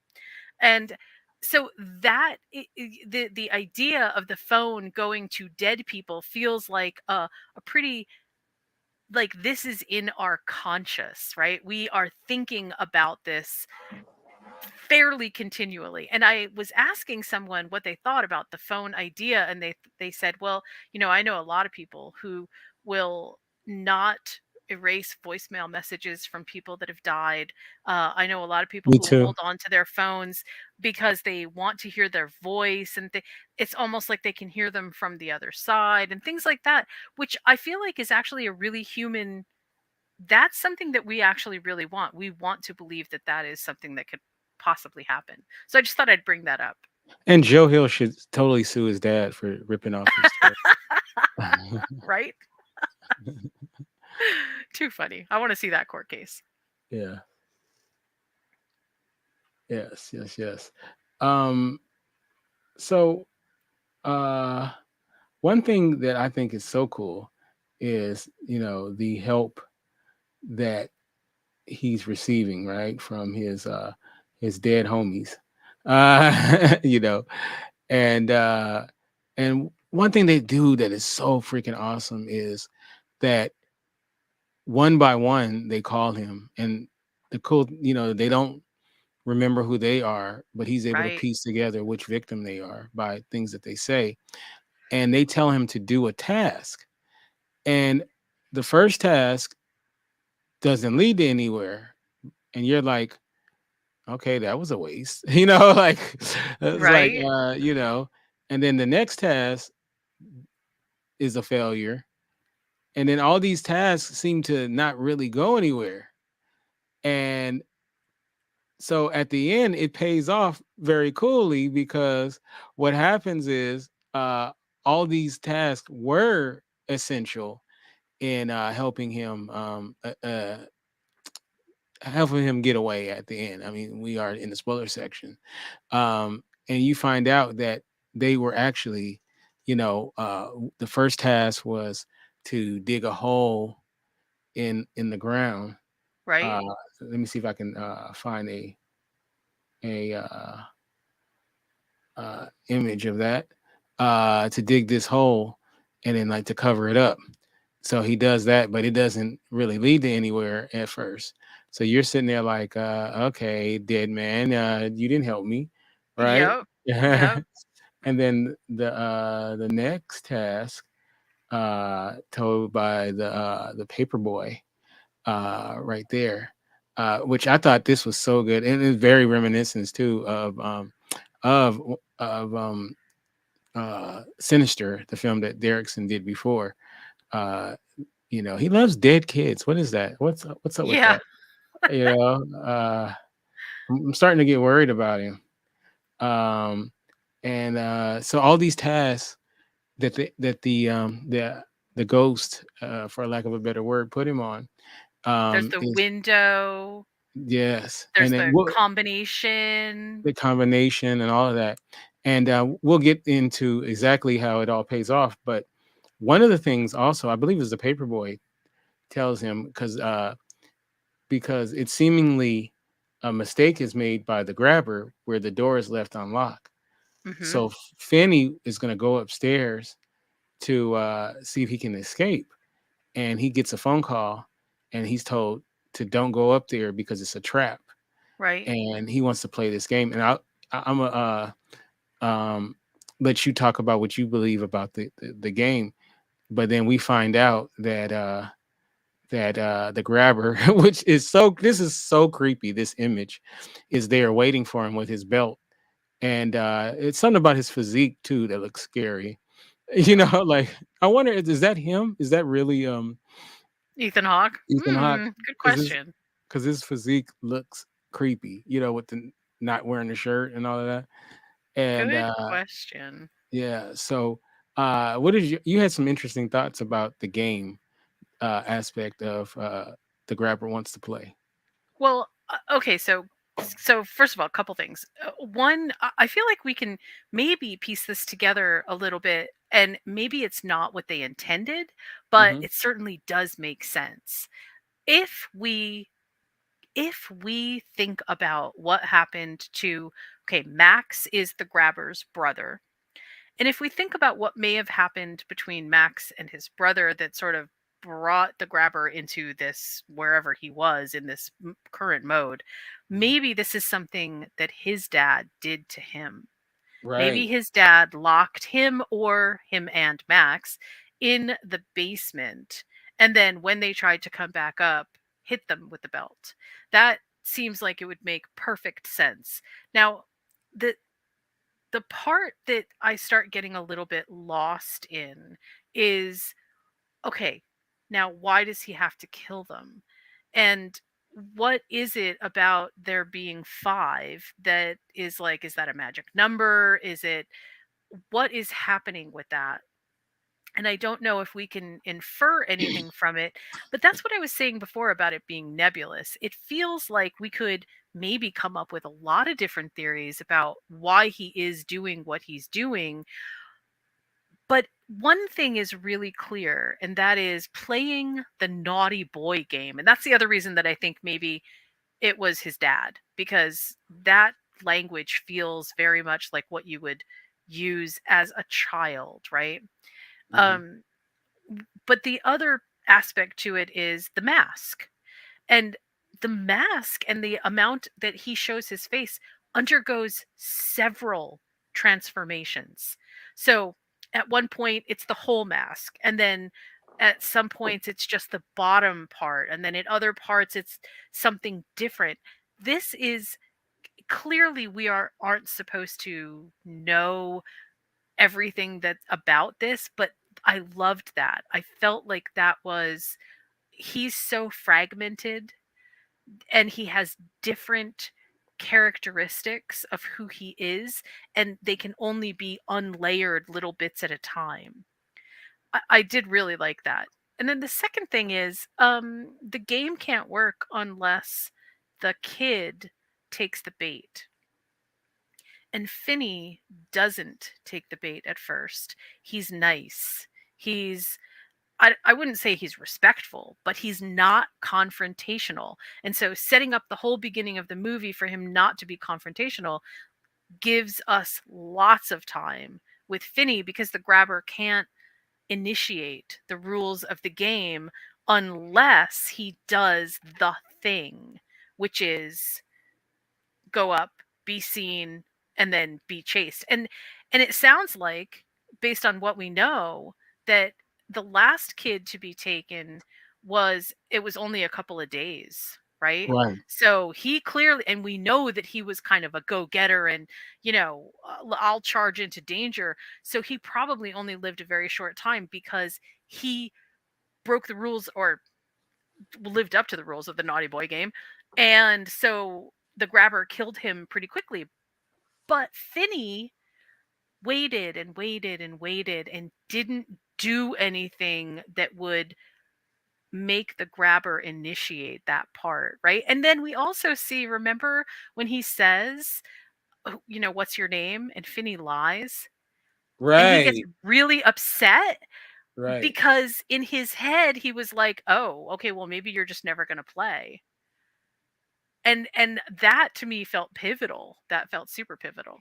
And so the idea of the phone going to dead people feels like a pretty, like, this is in our conscious, right? We are thinking about this fairly continually. And I was asking someone what they thought about the phone idea, and they said, well, I know a lot of people who will not erase voicemail messages from people that have died. I know a lot of people Me who hold too. on to their phones because they want to hear their voice, and it's almost like they can hear them from the other side and things like that, which I feel like is actually a really human. That's something that we actually really want. We want to believe that that is something that could possibly happen. So I just thought I'd bring that up. And Joe Hill should totally sue his dad for ripping off his story. Right? Too funny. I want to see that court case. Yeah. Yes. Yes. Yes. Um. So, uh, one thing that I think is so cool is the help that he's receiving, right, from his dead homies. You know, and one thing they do that is so freaking awesome is that one by one they call him, and the cool, they don't remember who they are, but he's able to Right. piece together which victim they are by things that they say, and they tell him to do a task, and the first task doesn't lead to anywhere, and you're like, okay, that was a waste. Like it's like Right. and then the next task is a failure, and then all these tasks seem to not really go anywhere, and so at the end it pays off very coolly, because what happens is all these tasks were essential in helping him get away at the end. I mean, we are in the spoiler section. And you find out that they were actually, the first task was to dig a hole in the ground. Right. Uh, Let me see if I can find a image of that, to dig this hole and then like to cover it up. So he does that, but it doesn't really lead to anywhere at first. So you're sitting there like, okay, dead man, you didn't help me, right? Yep. Yep. And then the next task, told by the paper boy, right there, which I thought this was so good, and it's very reminiscent too of Sinister, the film that Derrickson did before. Uh, he loves dead kids. What is that? What's up with Yeah. that? You know, uh, I'm starting to get worried about him. Um, and so all these tasks that the ghost, for lack of a better word, put him on, There's the is window. yes, and There's then the combination. the combination and all of that, and we'll get into exactly how it all pays off. But one of the things also, I believe, is the paperboy tells him, because it's seemingly a mistake is made by the grabber where the door is left unlocked. Mm-hmm. So Finney is going to go upstairs to see if he can escape, and he gets a phone call, and he's told to don't go up there because it's a trap, Right. and he wants to play this game. And I'm a um, let you talk about what you believe about the game, but then we find out that the grabber, which is this is so creepy. This image is there waiting for him with his belt, and it's something about his physique too that looks scary. Like I wonder, is that him? Is that really Ethan Hawke. Ethan Hawke? Good Because his question. because his physique looks creepy, with the not wearing the shirt and all of that. And Good question. yeah, so what is you had some interesting thoughts about the game aspect of the grabber wants to play. Well, okay, so first of all, a couple things. One, I feel like we can maybe piece this together a little bit, and maybe it's not what they intended, but Hmm. it certainly does make sense. If we if we think about what happened to, okay, Max is the grabber's brother. And if we think about what may have happened between Max and his brother that sort of brought the grabber into this wherever he was in this current mode, maybe this is something that his dad did to him. Maybe Right. his dad locked him or him and Max in the basement. And then when they tried to come back up, hit them with the belt. That seems like it would make perfect sense. Now, the the part that I start getting a little bit lost in is, okay, now why does he have to kill them? And what is it about there being five that is like, is that a magic number? Is it, what is happening with that? And I don't know if we can infer anything from it, but that's what I was saying before about it being nebulous. It feels like we could maybe come up with a lot of different theories about why he is doing what he's doing. But one thing is really clear, and that is playing the naughty boy game. And that's the other reason that I think maybe it was his dad, because that language feels very much like what you would use as a child, right? Hmm. Um, but the other aspect to it is the mask. And the mask and the amount that he shows his face undergoes several transformations. So at one point, it's the whole mask. And then at some points, it's just the bottom part. And then at other parts, it's something different. This is clearly aren't supposed to know everything that's about this, but I loved that. I felt like that was, he's so fragmented and he has different characteristics of who he is, and they can only be unlayered little bits at a time. I did really like that. And then the second thing is, the game can't work unless the kid takes the bait. And Finney doesn't take the bait at first. He's nice. He's, I wouldn't say he's respectful, but he's not confrontational. And so setting up the whole beginning of the movie for him not to be confrontational gives us lots of time with Finney, because the grabber can't initiate the rules of the game unless he does the thing, which is go up, be seen, and then be chased. And it sounds like, based on what we know, that the last kid to be taken it was only a couple of days, right? Right. So he clearly, and we know that he was kind of a go-getter and, I'll charge into danger. So he probably only lived a very short time because he broke the rules, or lived up to the rules of the naughty boy game. And so the grabber killed him pretty quickly. But Finney waited and waited and waited and didn't do anything that would make the grabber initiate that part, right? And then we also see, remember when he says, "Oh, what's your name?" And Finney lies, and he gets Right. really upset Right. because in his head he was like, "Oh, okay, well maybe you're just never going to play." And that to me felt pivotal. That felt super pivotal.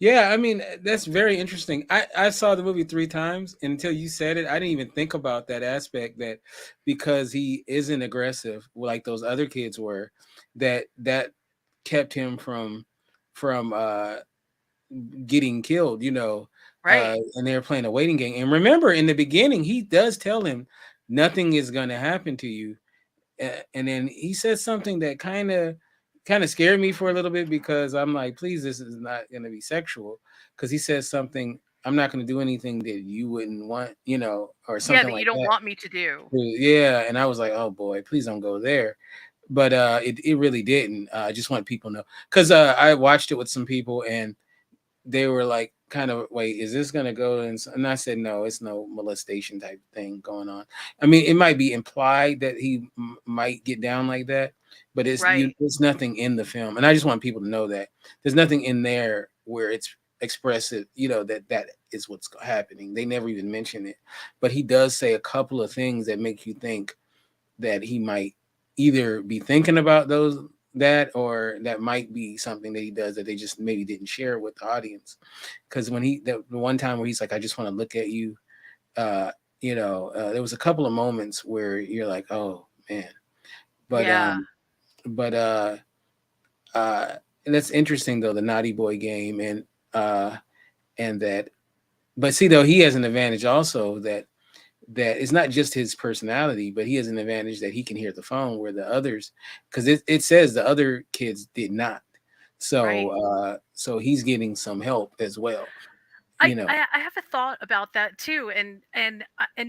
Yeah, I mean that's very interesting. I saw the movie 3 times, and until you said it, I didn't even think about that aspect that because he isn't aggressive like those other kids were, that kept him from getting killed. Right. And they're playing a waiting game. And remember, in the beginning, he does tell him nothing is going to happen to you, and then he said something that kind of scared me for a little bit because I'm like, please, this is not going to be sexual. Because he says something, I'm not going to do anything that you wouldn't want, or Yeah, something that you like don't that. want me to do. Yeah, and I was like, oh boy, please don't go there. But it really didn't. I just want people to know because I watched it with some people and they were like kind of, wait, is this going to go and I said no, it's no molestation type thing going on. I mean, it might be implied that he might get down like that, but Right. there's nothing in the film, and I just want people to know that there's nothing in there where it's expressive, that is what's happening. They never even mention it, but he does say a couple of things that make you think that he might either be thinking about that or that might be something that he does that they just maybe didn't share with the audience. Because when the one time where he's like, I just want to look at you, uh there was a couple of moments where you're like, oh man. but Yeah. um but and that's interesting though, the naughty boy game. And that, but see though, he has an advantage also, that it's not just his personality, but he has an advantage that he can hear the phone where the others, because it says the other kids did not. So Right. so he's getting some help as well. I, You know. I I have a thought about that too, and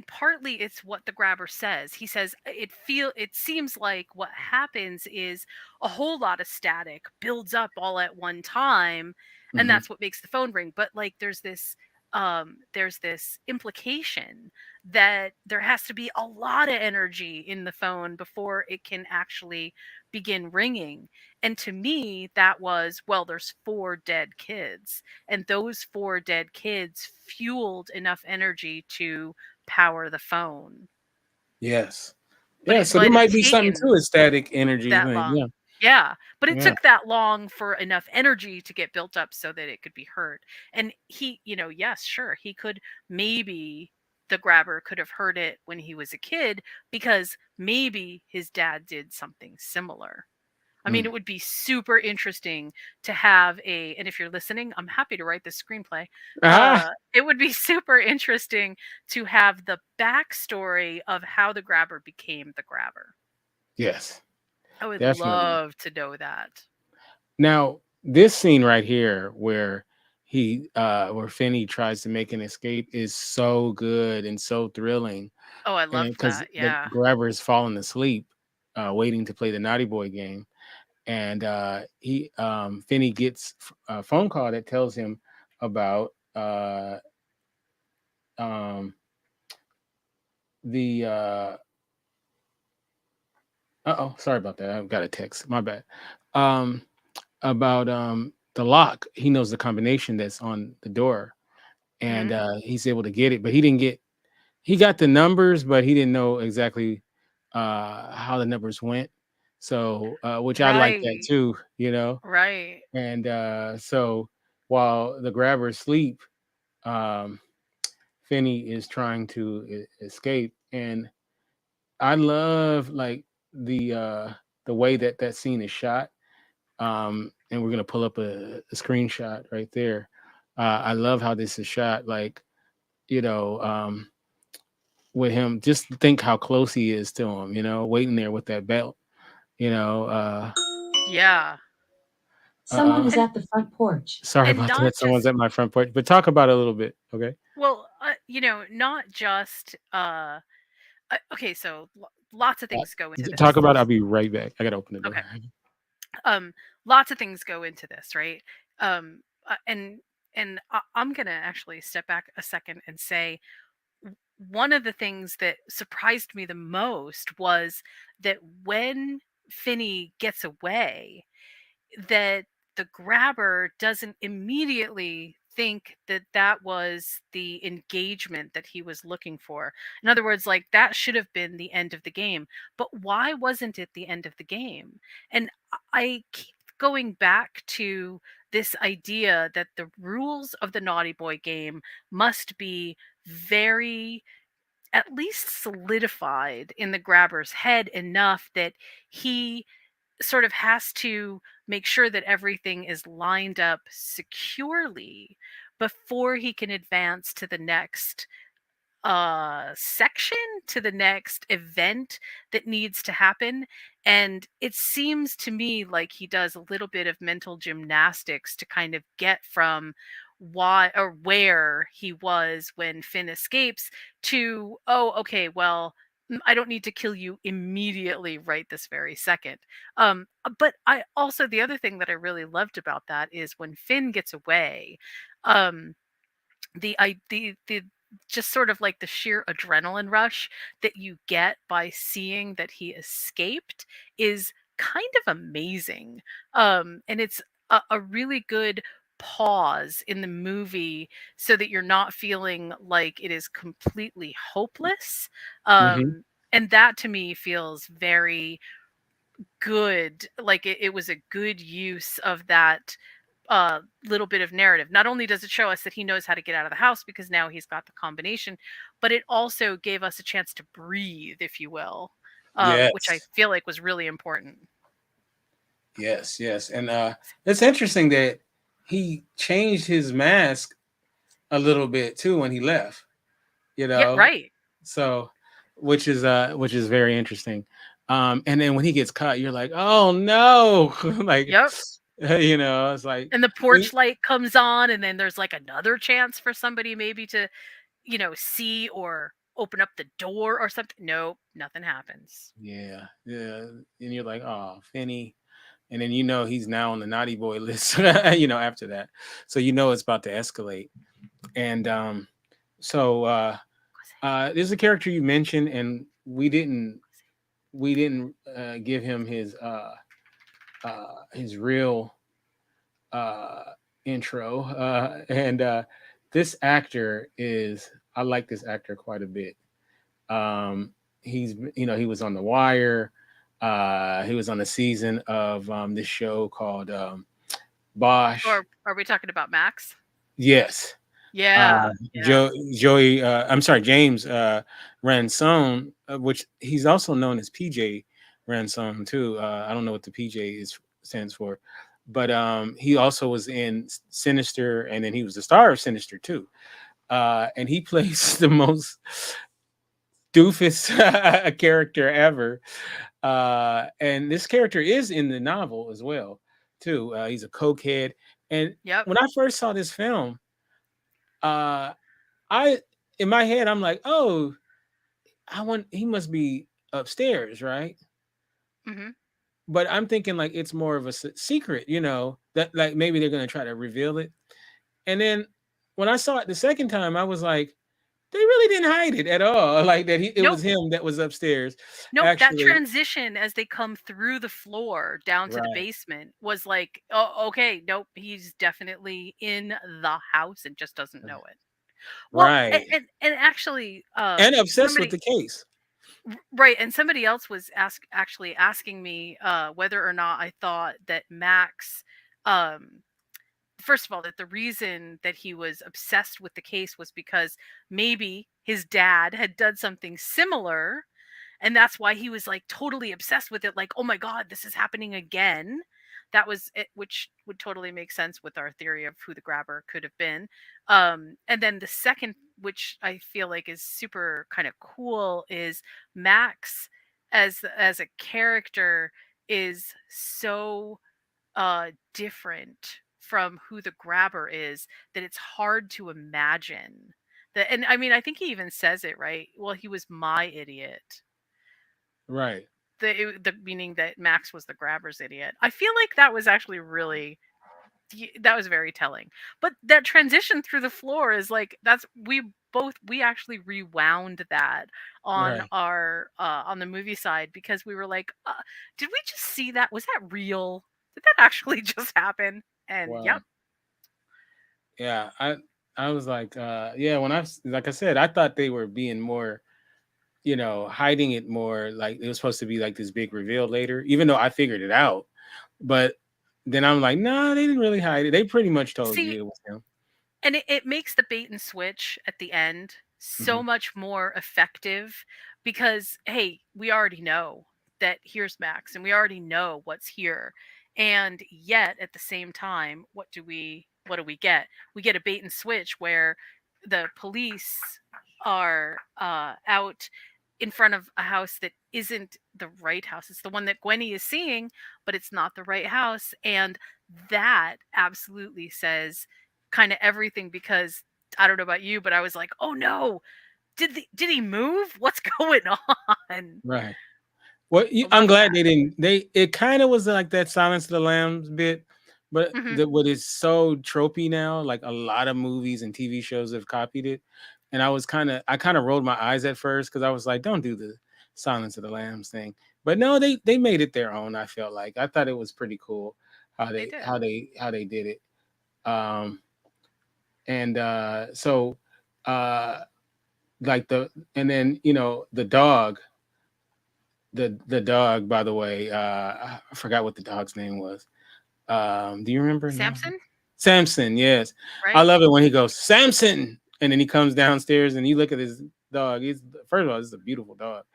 partly it's what the grabber says. He says it seems like what happens is a whole lot of static builds up all at one time, and Hmm. that's what makes the phone ring. But like there's this implication that there has to be a lot of energy in the phone before it can actually begin ringing. And to me, that was, well, there's 4 dead kids, and those 4 dead kids fueled enough energy to power the phone. Yes. But Yeah. it So there might have might be something taken to a static energy that thing. Yeah. long. Yeah, but it Yeah. took that long for enough energy to get built up so that it could be heard. And he, yes, sure, he could, maybe the grabber could have heard it when he was a kid because maybe his dad did something similar. I mean, it Mm. would be super interesting to have and if you're listening, I'm happy to write this screenplay. Ah. It would be super interesting to have the backstory of how the grabber became the grabber. Yes. I would Definitely. love to know that. Now, this scene right here where Finney tries to make an escape is so good and so thrilling. Oh, I And loved because that. the Yeah. grabber is falling asleep, waiting to play the naughty boy game. And Finney gets a phone call that tells him about um the sorry about that. I've got a text. My bad. Um about the lock. He knows the combination that's on the door, and Hmm. he's able to get it, but he got the numbers, but he didn't know exactly how the numbers went. So which I like that Right. too, Right. and so while the grabber sleep, um Finney is trying to escape. And I love like the way that that scene is shot. And we're gonna pull up a screenshot right there. I love how this is shot, like, you know um with him, just think how close he is to him, waiting there with that belt, you know uh Yeah. Someone is And at the front porch. sorry and about not that, someone's just, at my front porch, but talk about it a little bit, okay? well, not just okay, so lots of things go into Talk this. about it. I'll be right back, I gotta open the door. Okay. um Lots of things go into this, right? I'm gonna actually step back a second and say one of the things that surprised me the most was that when Finney gets away, that the grabber doesn't immediately think that that was the engagement that he was looking for. In other words, like that should have been the end of the game. But why wasn't it the end of the game? And I keep going back to this idea that the rules of the naughty boy game must be very, at least solidified in the grabber's head enough that he sort of has to make sure that everything is lined up securely before he can advance to the next section, to the next event that needs to happen. And it seems to me like he does a little bit of mental gymnastics to kind of get from why or where he was when Finn escapes to, oh, okay, well, I don't need to kill you immediately right this very second. But I also, the other thing that I really loved about that is when Finn gets away, um the just sort of like the sheer adrenaline rush that you get by seeing that he escaped is kind of amazing. And it's a really good pause in the movie so that you're not feeling like it is completely hopeless. Mm-hmm. And that to me feels very good. Like it was a good use of that little bit of narrative. Not only does it show us that he knows how to get out of the house because now he's got the combination, but it also gave us a chance to breathe, if you will, which I Yes. feel like was really important. Yes. And it's interesting that he changed his mask a little bit too when he left, you Yeah, know. right. So which is very interesting. And then when he gets caught, you're like, oh no. Like, Yep. it's like And the porch light comes on, and then there's like another chance for somebody maybe to, see or open up the door or something. Nope, nothing happens. yeah. And you're like, oh, Finney. And then he's now on the naughty boy list, after that. So it's about to escalate. And so there's a character you mentioned, and we didn't give him his real intro. And this actor I like this actor quite a bit. He was on The Wire. He was on a season of this show called Bosch. Or are we talking about Max? Yes. Yeah. James Ransone, which he's also known as PJ Ransone too. I don't know what the PJ stands for, but he also was in Sinister, and then he was the star of Sinister too. And he plays the most doofus character ever. And this character is in the novel as well too. He's a cokehead, and when I first saw this film, in my head I'm like, oh, he must be upstairs, right? Mm-hmm. But I'm thinking like it's more of a secret, that like maybe they're going to try to reveal it. And then when I saw it the second time, I was like, they really didn't hide it at all. Like that it was him that was upstairs. Nope, Actually, that transition as they come through the floor down to the basement was like, oh, okay, nope, he's definitely in the house and just doesn't know it. Well, right. And actually, and obsessed with the case. Right, and somebody else was actually asking me whether or not I thought that Max, first of all, that the reason that he was obsessed with the case was because maybe his dad had done something similar, and that's why he was like totally obsessed with it. Like, oh my God, this is happening again. That was it, which would totally make sense with our theory of who the grabber could have been. And then the second, which I feel like is super kind of cool, is Max as a character is so different from who the grabber is that it's hard to imagine that. And I mean, I think he even says it, right? Well, he was my idiot. Right. The meaning that Max was the grabber's idiot. I feel like that was actually that was very telling. But that transition through the floor is like, we actually rewound that on our on the movie side, because we were like, did we just see that? Was that real? Did that actually just happen? And wow. Yep. Yeah, I was like, when like I said, I thought they were being more, hiding it more. Like it was supposed to be like this big reveal later, even though I figured it out. But then I'm like, no, they didn't really hide it. They pretty much told you See, it was him. and it makes the bait and switch at the end Hmm. so much more effective because hey, we already know that here's Max and we already know what's here. And yet at the same time, what do we get? We get a bait and switch where the police are out in front of a house that isn't the right house. It's the one that Gwenny is seeing, but it's not the right house. And that absolutely says kind of everything because I don't know about you, but I was like, "Oh no, did he move? What's going on?" Right. Well, I I'm love glad that. they didn't. It kind of was like that Silence of the Lambs bit, but Hmm. what is so tropey now, like a lot of movies and TV shows have copied it, and I kind of rolled my eyes at first because I was like, don't do the Silence of the Lambs thing. But no, they made it their own. I felt like I thought it was pretty cool They did. how they did it. Um, and so uh, like and then the dog. The dog, by the way, I forgot what the dog's name was. Do you remember? No. Samson, Samson, yes. I right? love it when he goes, Samson, and then he comes downstairs and you look at his dog. He's first of all, it's a beautiful dog.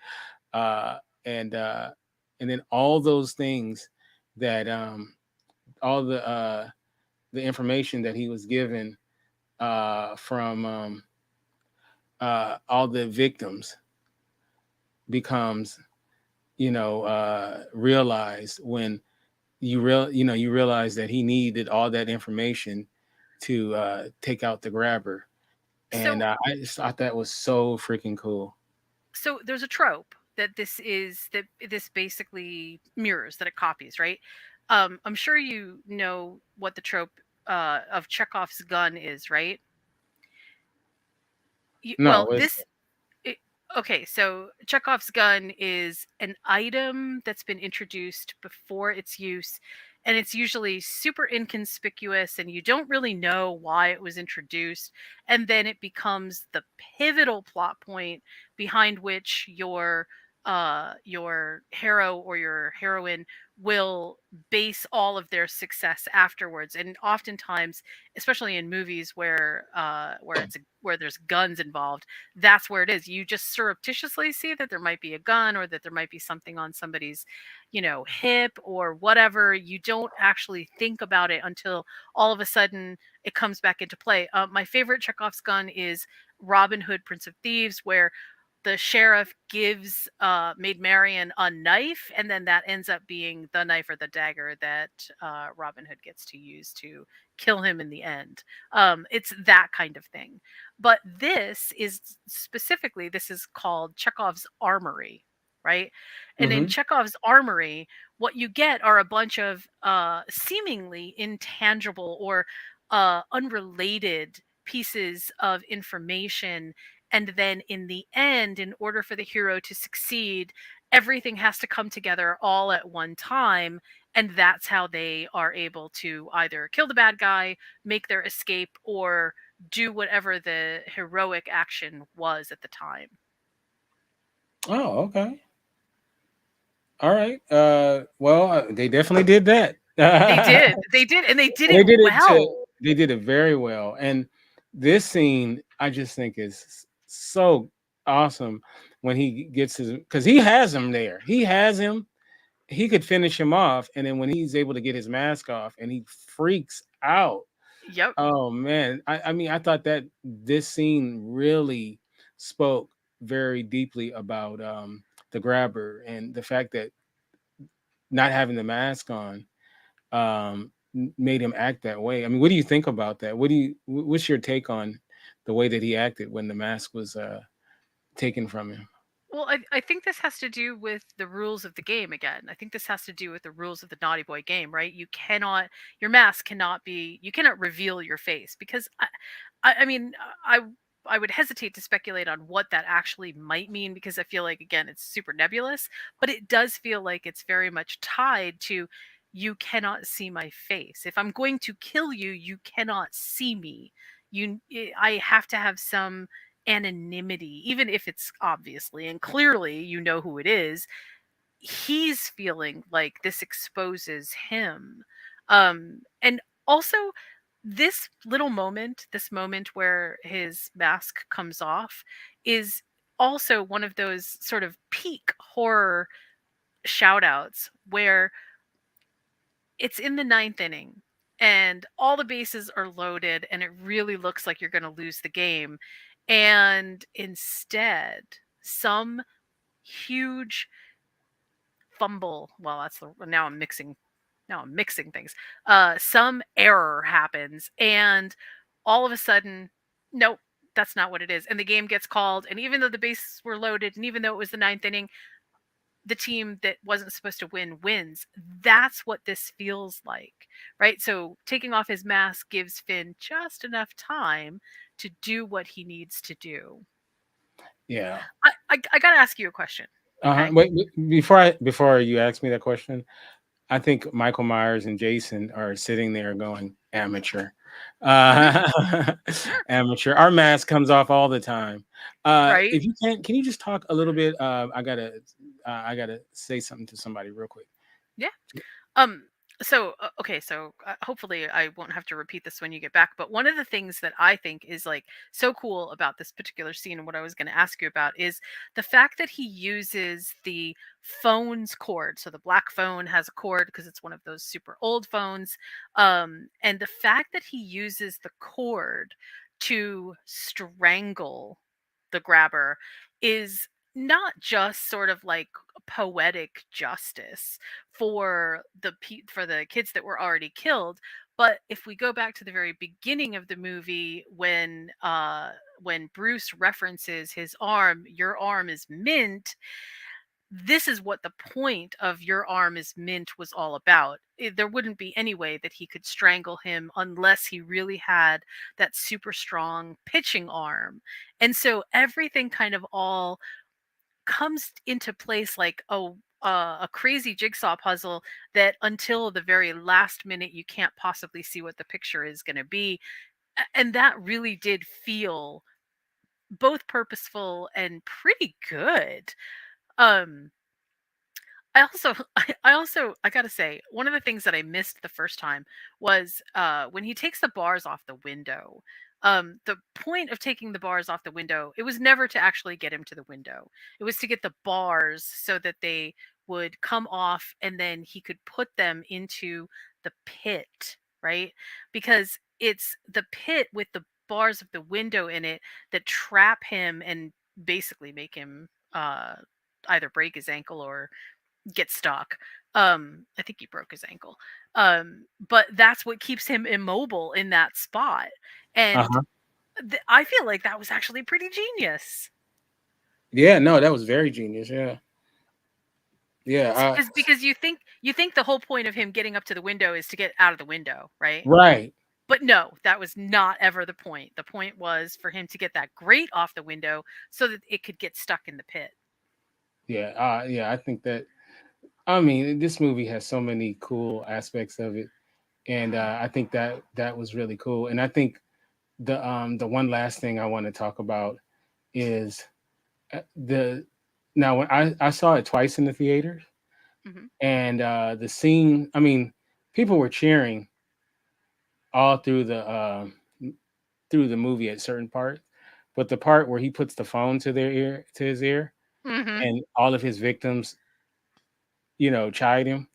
Uh and uh and then all those things that all the information that he was given from all the victims becomes realized when you realize that he needed all that information to take out the grabber, and So I just thought that was so freaking cool. so there's a trope that this basically mirrors that it copies, right? I'm sure you know what the trope of Chekhov's gun is, right? No, Well, it's it, okay, so Chekhov's gun is an item that's been introduced before its use, and it's usually super inconspicuous, and you don't really know why it was introduced, and then it becomes the pivotal plot point behind which your hero or your heroine will base all of their success afterwards. And oftentimes, especially in movies where there's guns involved, that's where it is. You just surreptitiously see that there might be a gun or that there might be something on somebody's, hip or whatever. You don't actually think about it until all of a sudden it comes back into play. My favorite Chekhov's gun is Robin Hood, Prince of Thieves, where the sheriff gives Maid Marian a knife, and then that ends up being the knife or the dagger that Robin Hood gets to use to kill him in the end. It's that kind of thing. But this is called Chekhov's Armory, right? And in hmm Chekhov's Armory, what you get are a bunch of seemingly intangible or unrelated pieces of information. And then in the end, in order for the hero to succeed, everything has to come together all at one time. And that's how they are able to either kill the bad guy, make their escape, or do whatever the heroic action was at the time. Oh, okay. All right. Well, they definitely did that. They did. They did. And they did They it did it well. they did it very well. And this scene I just think is so awesome when he gets his, because he has him there. He has him. He could finish him off, and then when he's able to get his mask off and he freaks out. Yep. Oh man. I mean, I thought that this scene really spoke very deeply about the grabber and the fact that not having the mask on made him act that way. I mean, what do you think about that? What's your take on the way that he acted when the mask was taken from him? Well, I think this has to do with the rules of the game again. I think this has to do with the rules of the Naughty Boy game, right? Your mask cannot be, you cannot reveal your face because I mean, I would hesitate to speculate on what that actually might mean because I feel like, again, it's super nebulous, but it does feel like it's very much tied to you cannot see my face. If I'm going to kill you, you cannot see me. I have to have some anonymity, even if it's obviously and clearly you know who it is. He's feeling like this exposes him. And also this moment where his mask comes off, is also one of those sort of peak horror shout outs where it's in the ninth inning and all the bases are loaded and it really looks like you're going to lose the game. And instead, some huge fumble. Well, that's the now I'm mixing things. Some error happens, and all of a sudden, nope, that's not what it is. And the game gets called. And even though the bases were loaded, and even though it was the ninth inning, the team that wasn't supposed to win wins. That's what this feels like, right? So taking off his mask gives Finn just enough time to do what he needs to do. Yeah. I gotta ask you a question. Okay. Before you ask me that question, I think Michael Myers and Jason are sitting there going, amateur. Amateur. Our mask comes off all the time. Right? If you can you just talk a little bit? I gotta say something to somebody real quick. Yeah. Um, so hopefully I won't have to repeat this when you get back, but one of the things that I think is like so cool about this particular scene, and what I was going to ask you about, is the fact that he uses the phone's cord. So the black phone has a cord because it's one of those super old phones. And the fact that he uses the cord to strangle the grabber is not just sort of like poetic justice for for the kids that were already killed. But if we go back to the very beginning of the movie, when Bruce references his arm, your arm is mint, this is what the point of your arm is mint was all about. There wouldn't be any way that he could strangle him unless he really had that super strong pitching arm. And so everything kind of all comes into place like a crazy jigsaw puzzle that until the very last minute you can't possibly see what the picture is going to be. And that really did feel both purposeful and pretty good. um I gotta say, one of the things that I missed the first time was when he takes the bars off the window. The point of taking the bars off the window, it was never to actually get him to the window. It was to get the bars so that they would come off and then he could put them into the pit, right? Because it's the pit with the bars of the window in it that trap him and basically make him either break his ankle or get stuck. I think he broke his ankle. But that's what keeps him immobile in that spot. And Uh-huh. I feel like that was actually pretty genius. Yeah, no, that was very genius. Yeah. Yeah. Because you think the whole point of him getting up to the window is to get out of the window, right? Right. But no, that was not ever the point. The point was for him to get that grate off the window so that it could get stuck in the pit. Yeah. Yeah, I think that, I mean, this movie has so many cool aspects of it. And I think that that was really cool. And I think the one last thing I want to talk about is the now when I saw it twice in the theaters, Hmm. and the scene, I mean, people were cheering all through the movie at certain parts, but the part where he puts the phone to his ear, Hmm. and all of his victims, chide him.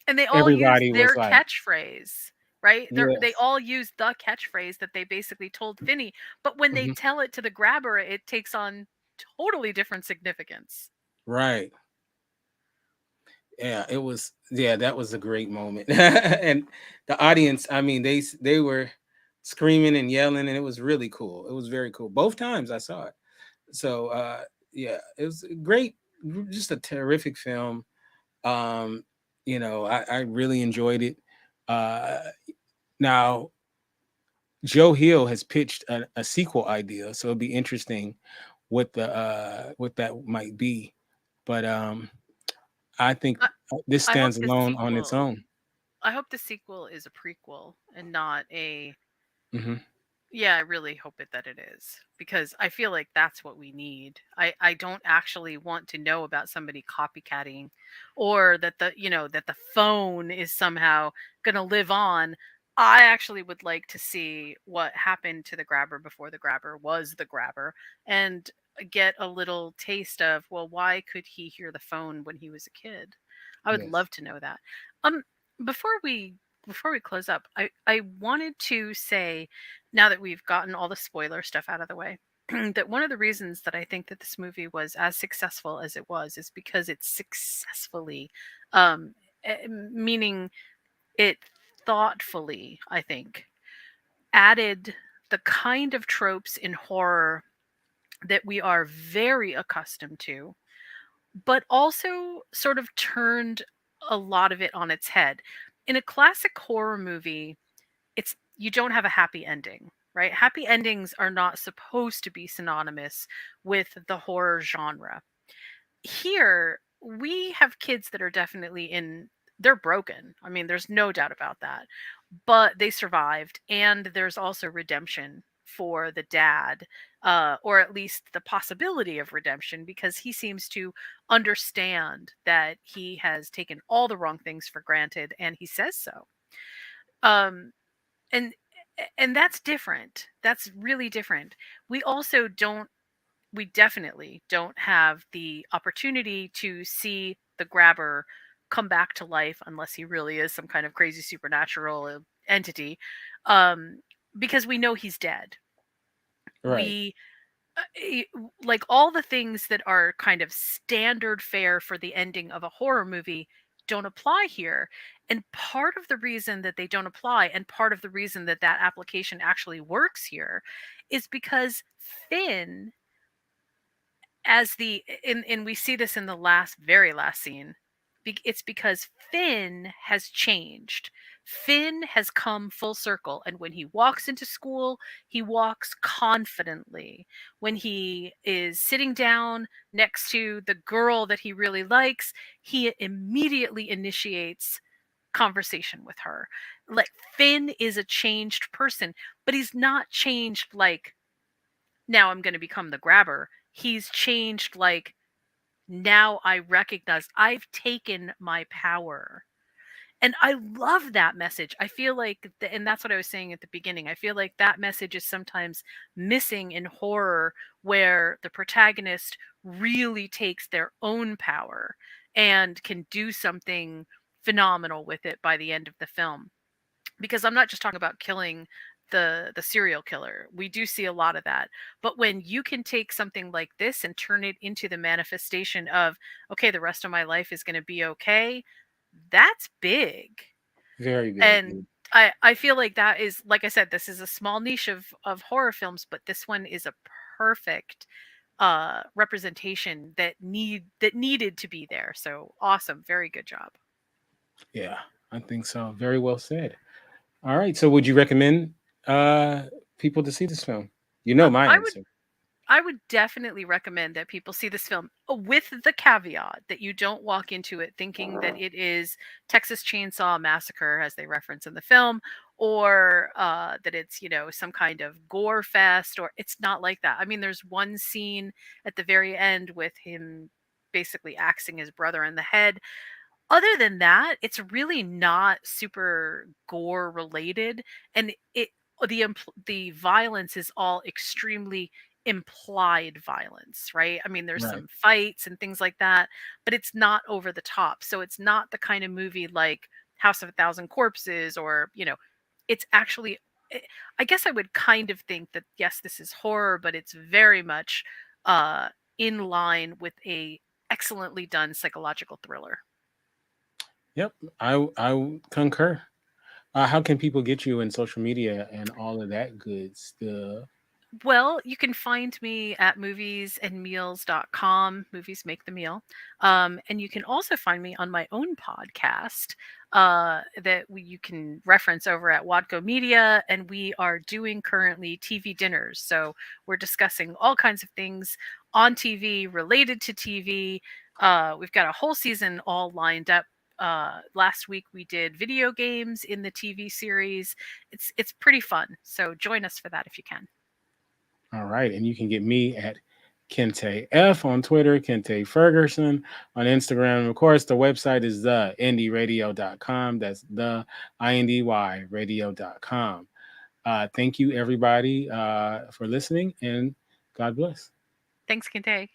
And they all use Everybody was their like, catchphrase, right? They yes. all use the catchphrase that they basically told Finney, but when they Mhm. tell it to the grabber, it takes on totally different significance. Right. Yeah, it was. Yeah, that was a great moment. And the audience, I mean, they were screaming and yelling, and it was really cool. It was very cool. Both times I saw it. So yeah, it was great. Just a terrific film. Um, I really enjoyed it. Uh, Now Joe Hill has pitched a sequel idea, so it'll be interesting what that might be. But I think I, this I hope stands the alone on its sequel own. I hope the sequel is a prequel and not a Hmm. Yeah, I really hope that it is, because I feel like that's what we need. I don't actually want to know about somebody copycatting, or that that the phone is somehow going to live on. I actually would like to see what happened to the grabber before the grabber was the grabber, and get a little taste of, well, why could he hear the phone when he was a kid? I would Yes. love to know that. Um before we close up, I wanted to say, now that we've gotten all the spoiler stuff out of the way, that one of the reasons that I think that this movie was as successful as it was is because it successfully, um, meaning it thoughtfully, I think, added the kind of tropes in horror that we are very accustomed to, but also sort of turned a lot of it on its head. In a classic horror movie, it's you don't have a happy ending, right? Happy endings are not supposed to be synonymous with the horror genre. Here, we have kids that are definitely they're broken. I mean, there's no doubt about that. But they survived, and there's also redemption for the dad, or at least the possibility of redemption, because he seems to understand that he has taken all the wrong things for granted, and he says so. Um, and and that's different. That's really different. We also don't we definitely don't have the opportunity to see the grabber come back to life, unless he really is some kind of crazy supernatural entity, um because we know he's dead. Right. We like all the things that are kind of standard fare for the ending of a horror movie don't apply here. And part of the reason that they don't apply, and part of the reason that that application actually works here, is because Finn, as the and we see this in the very last scene, it's because Finn has changed. Finn has come full circle, and when he walks into school, he walks confidently. When he is sitting down next to the girl that he really likes, he immediately initiates conversation with her. Like, Finn is a changed person, but he's not changed like, now I'm going to become the grabber. He's changed like, now I recognize I've taken my power. And I love that message. I feel like, and that's what I was saying at the beginning. I feel like that message is sometimes missing in horror, where the protagonist really takes their own power and can do something phenomenal with it by the end of the film. Because I'm not just talking about killing the serial killer. We do see a lot of that. But when you can take something like this and turn it into the manifestation of, okay, the rest of my life is going to be okay, that's big. Very big. And I feel like that is, like I said, this is a small niche of horror films, but this one is a perfect representation that needed to be there. So awesome, very good job. Yeah, I think so. Very well said. All right. So would you recommend uh people to see this film? You know my I would answer. I would definitely recommend that people see this film, with the caveat that you don't walk into it thinking that it is Texas Chainsaw Massacre, as they reference in the film, or that it's, some kind of gore fest, or it's not like that. I mean, there's one scene at the very end with him basically axing his brother in the head. Other than that, it's really not super gore related, and the violence is all extremely implied violence, right? I mean, there's Right. some fights and things like that, but it's not over the top. So it's not the kind of movie like House of a Thousand Corpses, or, it's actually, eh, I guess I would kind of think that, yes, this is horror, but it's very much uh in line with a excellently done psychological thriller. Yep. I concur. How can people get you in social media and all of that good stuff? Well, you can find me at moviesandmeals.com. Movies make the meal. And you can also find me on my own podcast, you can reference over at Wadco Media. And we are doing currently TV dinners. So we're discussing all kinds of things on TV, related to TV. We've got a whole season all lined up. Last week we did video games in the TV series. It's pretty fun. So join us for that if you can. All right. And you can get me at Kinte F on Twitter, Kinte Ferguson on Instagram. Of course, the website is theindyradio.com. That's the INDY radio.com. Thank you, everybody, for listening, and God bless. Thanks, Kinte.